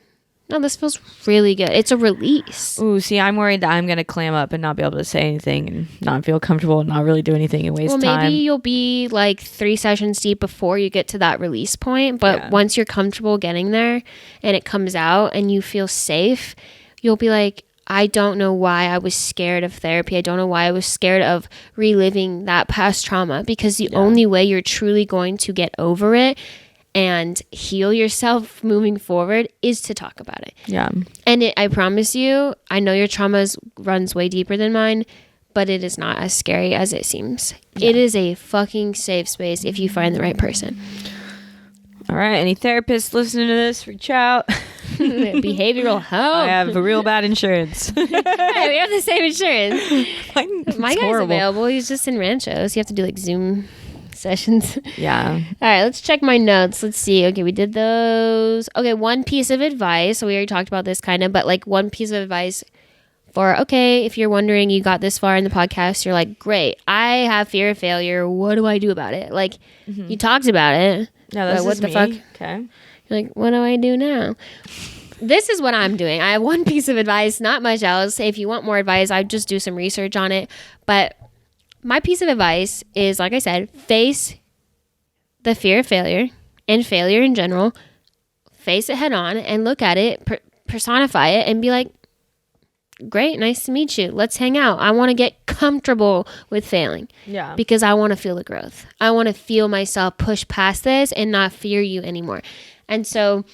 no, this feels really good. It's a release. Ooh, see, I'm worried that I'm going to clam up and not be able to say anything and not feel comfortable and not really do anything and waste time. Well, maybe you'll be like 3 sessions deep before you get to that release point. But once you're comfortable getting there and it comes out and you feel safe, you'll be like, I don't know why I was scared of therapy. I don't know why I was scared of reliving that past trauma, because the only way you're truly going to get over it and heal yourself moving forward is to talk about it. Yeah. And I promise you, I know your trauma runs way deeper than mine, but it is not as scary as it seems. It is a fucking safe space if you find the right person. All right. Any therapists listening to this, reach out. Behavioral help. I have real bad insurance. Hey, we have the same insurance. My guy's horrible. available. He's just in Ranchos. You have to do like Zoom sessions. Yeah. All right, let's check my notes. Let's see. Okay, we did those. Okay, one piece of advice. So we already talked about this kind of, but like one piece of advice for, okay, if you're wondering, you got this far in the podcast, you're like, great, I have fear of failure. What do I do about it? Like, you talked about it. No, that's what just the me. fuck? Okay. You're like, what do I do now? This is what I'm doing. I have one piece of advice, not much else. If you want more advice, I'd just do some research on it. But my piece of advice is, like I said, face the fear of failure and failure in general. Face it head on and look at it, personify it, and be like, great, nice to meet you. Let's hang out. I want to get comfortable with failing. Yeah. Because I want to feel the growth. I want to feel myself push past this and not fear you anymore. And so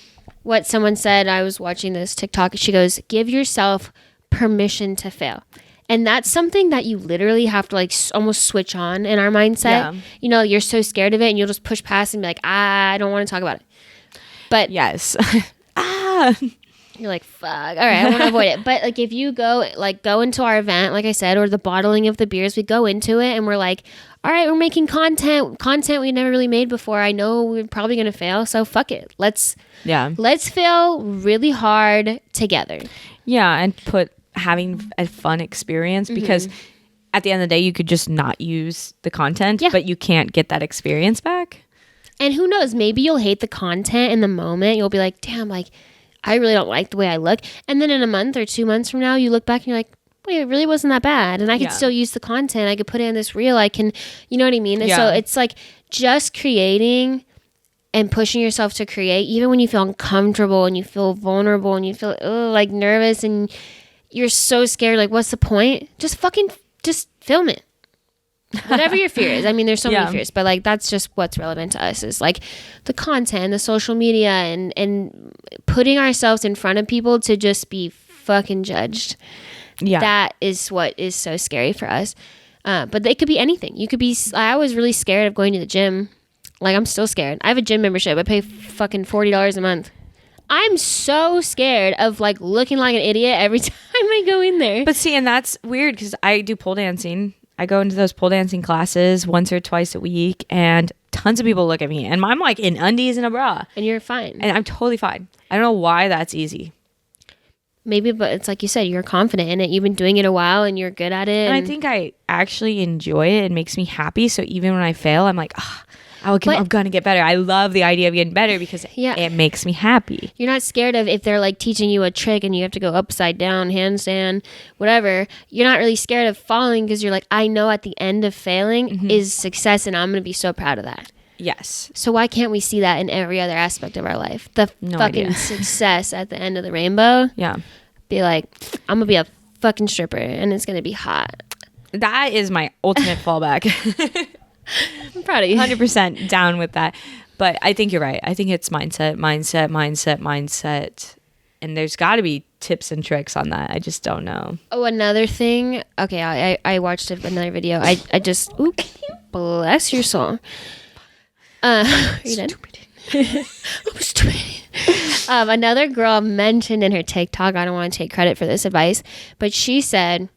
what someone said, I was watching this TikTok, she goes, give yourself permission to fail. And that's something that you literally have to like almost switch on in our mindset. Yeah. You know, you're so scared of it and you'll just push past and be like, I don't want to talk about it. But Yes. you're like, fuck, all right, I want to avoid it. But like if you go into our event, like I said, or the bottling of the beers, we go into it and we're like, all right, we're making content we never really made before. I know we're probably going to fail, so fuck it. Let's fail really hard together. Yeah, and having a fun experience, because at the end of the day, you could just not use the content, but you can't get that experience back. And who knows, maybe you'll hate the content in the moment. You'll be like, damn, like, I really don't like the way I look. And then in a month or 2 months from now, you look back and you're like, wait, it really wasn't that bad. And I could still use the content. I could put it in this reel. I can, you know what I mean? And so it's like just creating and pushing yourself to create, even when you feel uncomfortable and you feel vulnerable and you feel like nervous and you're so scared. Like, what's the point? Just film it. Whatever your fear is. I mean, there's so many fears, but like that's just what's relevant to us is like the content, the social media, and putting ourselves in front of people to just be fucking judged. Yeah, that is what is so scary for us. But it could be anything. You could be. I was really scared of going to the gym. Like I'm still scared. I have a gym membership. I pay fucking $40 a month. I'm so scared of like looking like an idiot every time I go in there. But see, and that's weird because I do pole dancing. I go into those pole dancing classes once or twice a week, and tons of people look at me, and I'm like in undies and a bra. And you're fine. And I'm totally fine. I don't know why that's easy. Maybe, but it's like you said, you're confident in it. You've been doing it a while, and you're good at it. And I think I actually enjoy it. It makes me happy. So even when I fail, I'm like, I'm going to get better. I love the idea of getting better because it makes me happy. You're not scared of if they're like teaching you a trick and you have to go upside down, handstand, whatever. You're not really scared of falling because you're like, I know at the end of failing is success and I'm going to be so proud of that. Yes. So why can't we see that in every other aspect of our life? The fucking success at the end of the rainbow. Yeah. Be like, I'm going to be a fucking stripper and it's going to be hot. That is my ultimate fallback. I'm proud of you. 100% down with that. But I think you're right. I think it's mindset. And there's got to be tips and tricks on that. I just don't know. Oh, another thing. Okay, I watched another video. I just, bless your soul. Are you done? I'm stupid. Another girl mentioned in her TikTok, I don't want to take credit for this advice, but she said,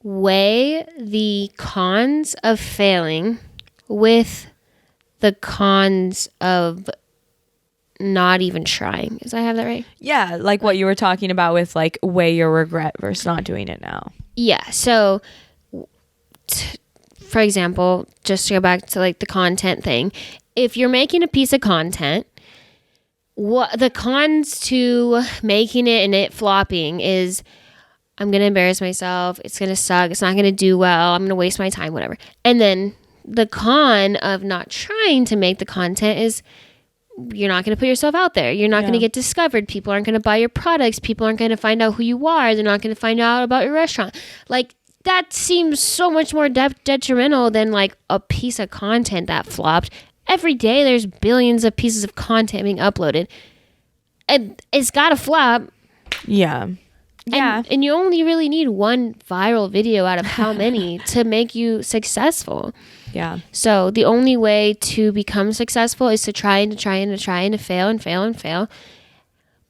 weigh the cons of failing with the cons of not even trying. Does I have that right? Yeah, like what you were talking about with like weigh your regret versus not doing it now. Yeah. So, for example, just to go back to like the content thing, if you're making a piece of content, what the cons to making it and it flopping is, I'm going to embarrass myself. It's going to suck. It's not going to do well. I'm going to waste my time, whatever. And then the con of not trying to make the content is you're not going to put yourself out there. You're not going to get discovered. People aren't going to buy your products. People aren't going to find out who you are. They're not going to find out about your restaurant. Like that seems so much more detrimental than like a piece of content that flopped. Every day there's billions of pieces of content being uploaded. And it's got to flop. Yeah. Yeah. And you only really need one viral video out of how many to make you successful. Yeah. So the only way to become successful is to try and to fail and fail and fail.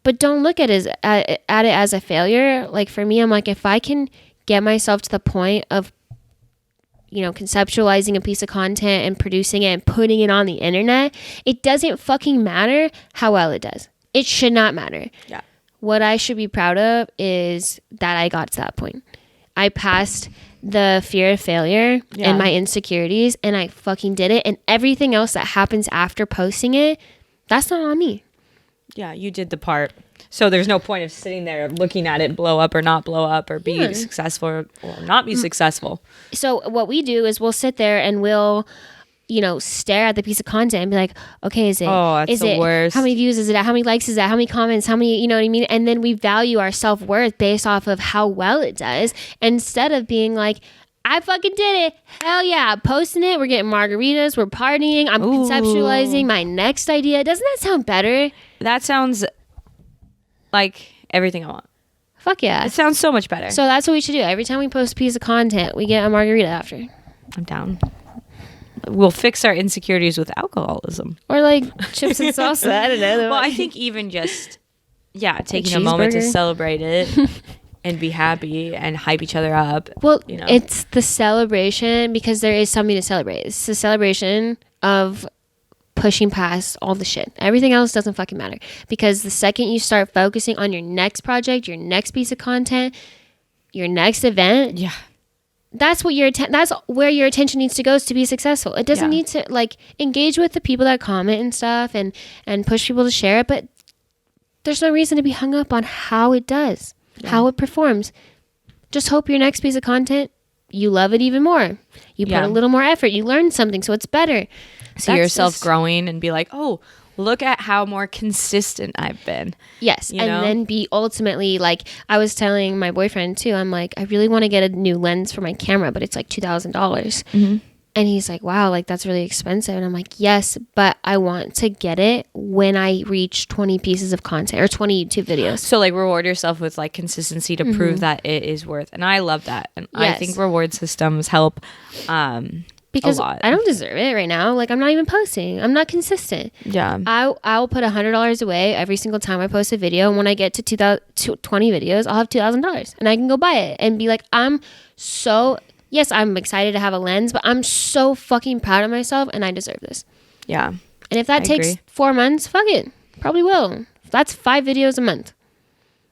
But don't look at it as a failure. Like for me, I'm like, if I can get myself to the point of, conceptualizing a piece of content and producing it and putting it on the internet, it doesn't fucking matter how well it does. It should not matter. Yeah. What I should be proud of is that I got to that point. I passed the fear of failure and my insecurities, and I fucking did it. And everything else that happens after posting it, that's not on me. Yeah, you did the part. So there's no point of sitting there looking at it blow up or not blow up or be successful or not be successful. So what we do is we'll sit there and we'll, stare at the piece of content and be like, okay, is it? That's the worst. How many views is it at? How many likes is that? How many comments? How many, you know what I mean? And then we value our self-worth based off of how well it does, instead of being like, I fucking did it. Hell yeah. Posting it. We're getting margaritas. We're partying. I'm conceptualizing my next idea. Doesn't that sound better? That sounds like everything I want. Fuck yeah. It sounds so much better. So that's what we should do. Every time we post a piece of content, we get a margarita after. I'm down. We'll fix our insecurities with alcoholism. Or like chips and salsa. I don't know. Well, I think even just, taking a moment to celebrate it and be happy and hype each other up. Well, it's the celebration, because there is something to celebrate. It's the celebration of pushing past all the shit. Everything else doesn't fucking matter, because the second you start focusing on your next project, your next piece of content, your next event, that's what that's where your attention needs to go to be successful. It doesn't need to engage with the people that comment and stuff and push people to share it, but there's no reason to be hung up on how it does, how it performs. Just hope your next piece of content, you love it even more. You put a little more effort. You learn something, so it's better. See yourself growing and be like, oh, look at how more consistent I've been. Yes. Then be ultimately I was telling my boyfriend too, I'm like, I really want to get a new lens for my camera, but it's like $2,000. Mm-hmm. And he's like, wow, that's really expensive. And I'm like, yes, but I want to get it when I reach 20 pieces of content or 20 YouTube videos. So reward yourself with consistency to prove that it is worth. And I love that. And I think reward systems help because a lot. I don't deserve it right now. I'm not even posting. I'm not consistent. Yeah. I'll put $100 away every single time I post a video. And when I get to 20 videos, I'll have $2,000 and I can go buy it and be like, yes, I'm excited to have a lens, but I'm so fucking proud of myself and I deserve this. Yeah. And if that takes 4 months, fuck it. Probably will. That's 5 videos a month.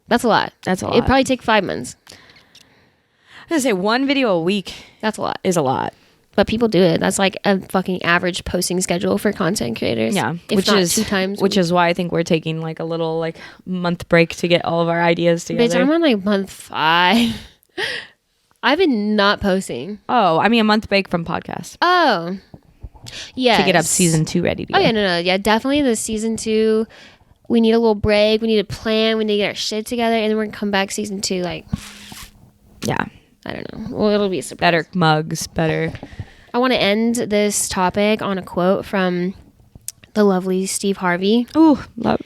That's a lot. It'd probably take 5 months. I was going to say 1 video a week. That's a lot. Is a lot. But people do it. That's a fucking average posting schedule for content creators. Yeah. Which is 2 times. Which is why I think we're taking a little month break to get all of our ideas together. Bitch, I'm on month 5. I've been not posting. Oh, I mean a month break from podcast. Oh. Yeah. To get up season 2 ready to go. Oh yeah, no. Yeah, definitely the season 2. We need a little break. We need a plan. We need to get our shit together. And then we're going to come back season 2 Yeah. I don't know. Well, it'll be a surprise. Better mugs, better. I want to end this topic on a quote from the lovely Steve Harvey. Ooh, love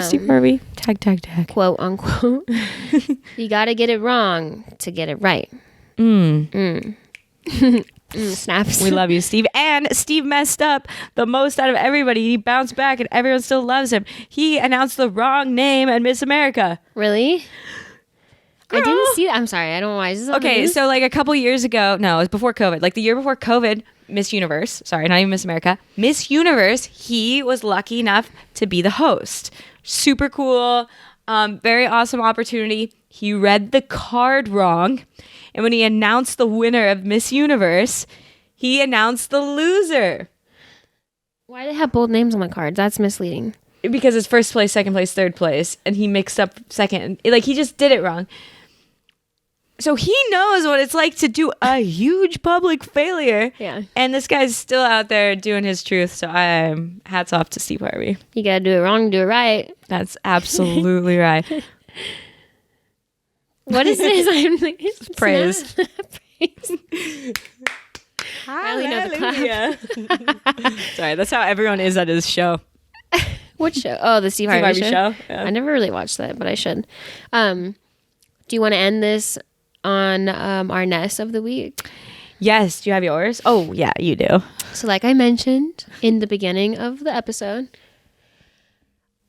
Steve Harvey. Tag. Quote unquote. You got to get it wrong to get it right. Snaps. We love you, Steve. And Steve messed up the most out of everybody. He bounced back and everyone still loves him. He announced the wrong name at Miss America. Really? Girl. I didn't see that. I'm sorry. I don't know why. Is this okay, so a couple years ago, no, it was before COVID. The year before COVID, Miss Universe, sorry, not even Miss America, Miss Universe, he was lucky enough to be the host. Super cool, very awesome opportunity. He read the card wrong. And when he announced the winner of Miss Universe, he announced the loser. Why do they have bold names on the cards? That's misleading. Because it's first place, second place, third place. And he mixed up second. He just did it wrong. So he knows what it's like to do a huge public failure. Yeah. And this guy's still out there doing his truth. So I'm hats off to Steve Harvey. You got to do it wrong, do it right. That's absolutely right. What is this? I'm like, praise. Praise. I only know the clap. Sorry, that's how everyone is at his show. What show? Oh, the Steve Harvey show? Yeah. I never really watched that, but I should. Do you want to end this on our nest of the week? Yes. Do you have yours? Oh, yeah, you do. So like I mentioned in the beginning of the episode,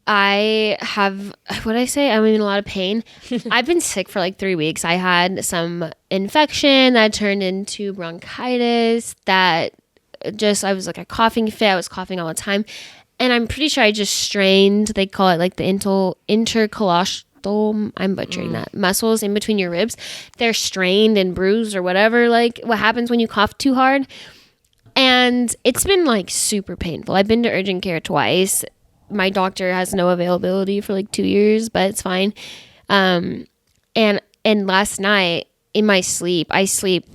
I have, what did I say? I'm in a lot of pain. I've been sick for 3 weeks. I had some infection that turned into bronchitis that I was a coughing fit. I was coughing all the time. And I'm pretty sure I just strained, they call it the intercalational I'm butchering that. Muscles in between your ribs. They're strained and bruised or whatever, like what happens when you cough too hard. And it's been like super painful. I've been to urgent care twice. My doctor has no availability for like 2 years, but it's fine. And last night in my sleep, I sleep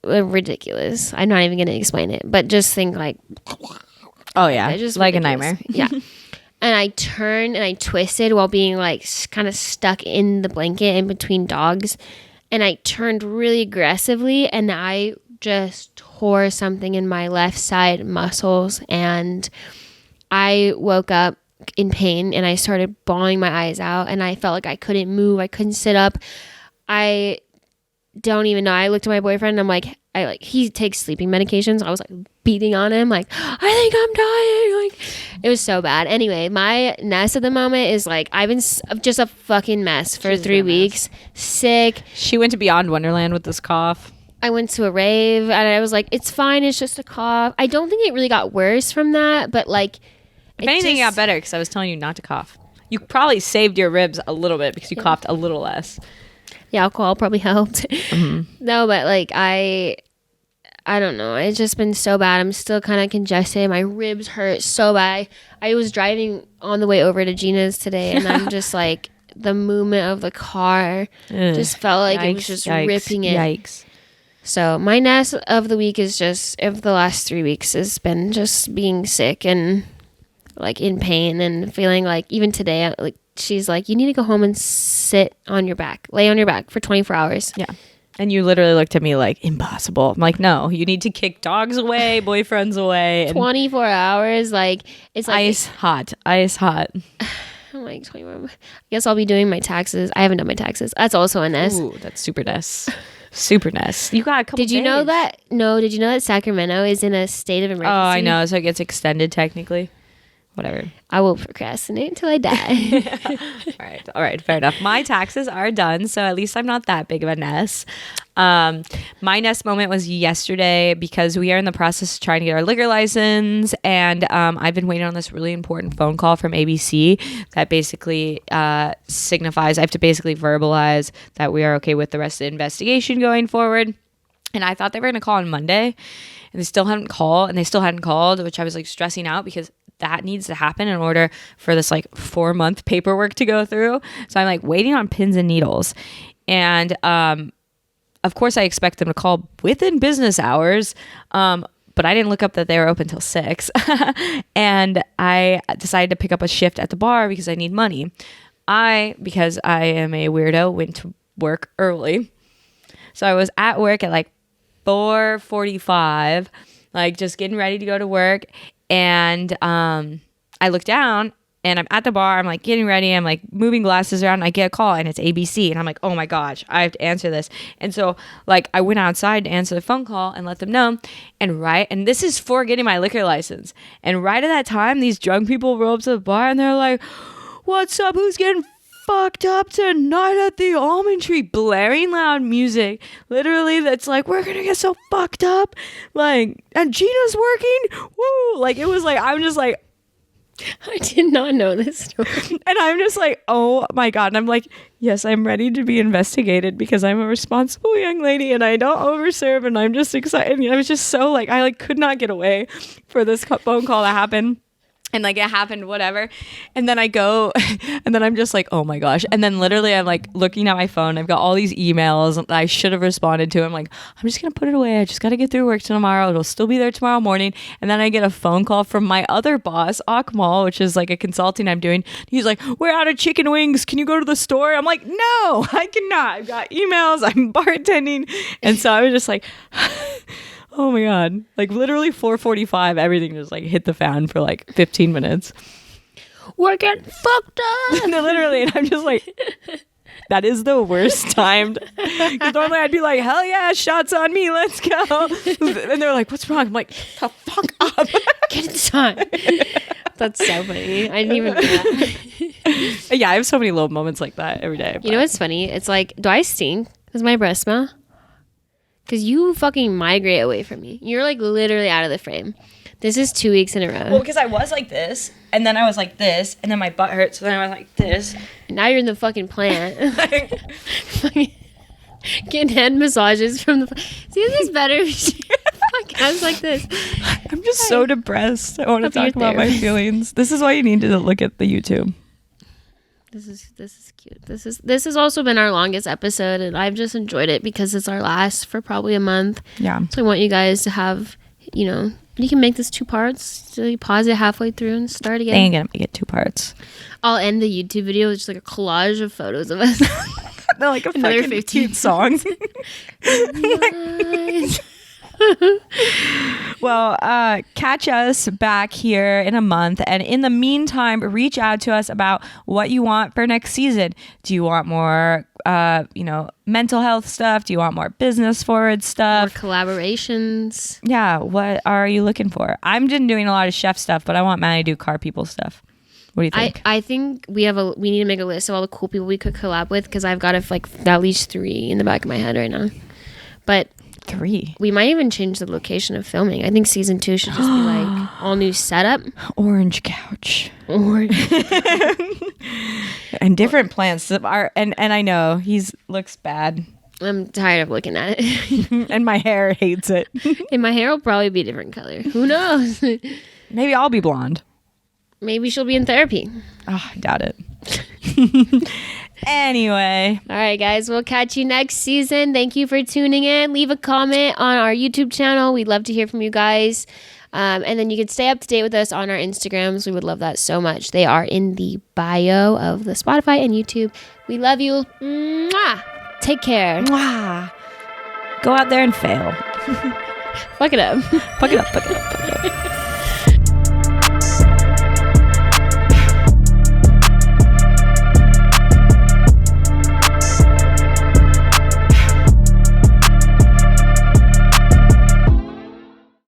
ridiculous. I'm not even going to explain it, but just think like, oh yeah, just like ridiculous. a nightmare. Yeah. And I turned and I twisted while being like kind of stuck in the blanket in between dogs. And I turned really aggressively and I just tore something in my left side muscles. And I woke up in pain and I started bawling my eyes out and I felt like I couldn't move. I couldn't sit up. I don't even know. I looked at my boyfriend and I'm like, he takes sleeping medications. I was like beating on him like, I think I'm dying. Like, it was so bad. Anyway, my Ness at the moment is like, I've been just a fucking mess for 3 weeks. Sick. She went to Beyond Wonderland with this cough. I went to a rave and I was like, it's fine. It's just a cough. I don't think it really got worse from that, but like, if anything, it got better because I was telling you not to cough. You probably saved your ribs a little bit because you coughed a little less. Yeah, alcohol probably helped. No, but like I don't know. It's just been so bad. I'm still kind of congested. My ribs hurt so bad. I was driving on the way over to Jeana's today, and I'm just like, the movement of the car just felt like it was just ripping it. Yikes. So my Ness of the week is just, of the last 3 weeks, has been just being sick and like in pain and feeling like, even today, like she's like, you need to go home and lay on your back for 24 hours. Yeah. And you literally looked at me like, impossible. I'm like, no, you need to kick dogs away, boyfriends away. 24 hours. Like, it's like ice hot. I'm like 21. I guess I'll be doing my taxes. I haven't done my taxes. That's also a Ness. Ooh, that's super Ness. Super Ness. You got a couple Did you know that? No, did you know that Sacramento is in a state of emergency? Oh, I know. So it gets extended technically. Whatever. I will procrastinate until I die. All right. Fair enough. My taxes are done, so at least I'm not that big of a Ness. My Ness moment was yesterday because we are in the process of trying to get our liquor license, and I've been waiting on this really important phone call from ABC that basically signifies I have to basically verbalize that we are okay with the rest of the investigation going forward. And I thought they were going to call on Monday, and they still hadn't called, which I was like stressing out because that needs to happen in order for this like 4-month paperwork to go through. So I'm like waiting on pins and needles. And of course I expect them to call within business hours. But I didn't look up that they were open till 6. And I decided to pick up a shift at the bar because I need money. Because I am a weirdo, went to work early. So I was at work at like 4:45, like just getting ready to go to work. And I look down and I'm at the bar. I'm like getting ready. I'm like moving glasses around. And I get a call and it's ABC. And I'm like, oh my gosh, I have to answer this. And so like I went outside to answer the phone call and let them know. And this is for getting my liquor license. And right at that time, these drunk people roll up to the bar and they're like, what's up? Who's getting fucked up tonight at the Almond Tree? Blaring loud music, literally, that's like, we're gonna get so fucked up, like, and Jeana's working, woo, like, it was like, I'm just like, I did not know this story. and I'm just like, oh my god. And I'm like, yes, I'm ready to be investigated because I'm a responsible young lady and I don't overserve, and I'm just excited. And I was just so like, I like could not get away for this phone call to happen. And like it happened, whatever. And then I go, and then I'm just like, oh my gosh. And then literally I'm like looking at my phone. I've got all these emails that I should have responded to. I'm like, I'm just going to put it away. I just got to get through work tomorrow. It'll still be there tomorrow morning. And then I get a phone call from my other boss, Akmal, which is like a consulting I'm doing. He's like, we're out of chicken wings. Can you go to the store? I'm like, no, I cannot. I've got emails. I'm bartending. And so I was just like, oh my god, like literally 4:45, everything just like hit the fan for like 15 minutes. We're getting fucked up. No, literally, and I'm just like, that is the worst timed. Because normally I'd be like, hell yeah, shots on me, let's go. And they're like, what's wrong? I'm like, the fuck up. Get inside. That's so funny. I didn't even do that. Yeah, I have so many little moments like that every day. You know what's funny? It's like, do I stink? Does my breath smell? Because you fucking migrate away from me. You're like literally out of the frame. This is 2 weeks in a row. Well, because I was like this, and then I was like this, and then my butt hurt, so then I was like this, Now you're in the fucking plant. Getting head massages from the. See, this is better. Podcasts like this. I'm just so depressed. I want to Hope you're talk about my therapist. feelings. This is why you need to look at the YouTube. This is cute. This has also been our longest episode, and I've just enjoyed it because it's our last for probably a month. Yeah. So I want you guys to have, you can make this 2 parts. So you pause it halfway through and start They again. ain't gonna make it 2 parts. I'll end the YouTube video with just like a collage of photos of us. They're like a Another fucking 15 cute song. Well, catch us back here in a month. And in the meantime, reach out to us about what you want for next season. Do you want more, mental health stuff? Do you want more business forward Or stuff? collaborations. Yeah. What are you looking for? I'm just doing a lot of chef stuff, but I want Maddie to do car people stuff. What do you think? I think we need to make a list of all the cool people we could collab with because I've got at least 3 in the back of my head right now. But 3. we might even change the location of filming. I think season 2 should just be like all new setup. Orange couch. Or And different plants. And I know looks bad. I'm tired of looking at it. And my hair hates it. And my hair will probably be a different color. Who knows? Maybe I'll be blonde. Maybe she'll be in therapy. Oh, I doubt it. Anyway. All right, guys. We'll catch you next season. Thank you for tuning in. Leave a comment on our YouTube channel. We'd love to hear from you guys. And then you can stay up to date with us on our Instagrams. We would love that so much. They are in the bio of the Spotify and YouTube. We love you. Mwah! Take care. Mwah. Go out there and fail. Fuck it up. Fuck it up. Fuck it up. Fuck it up.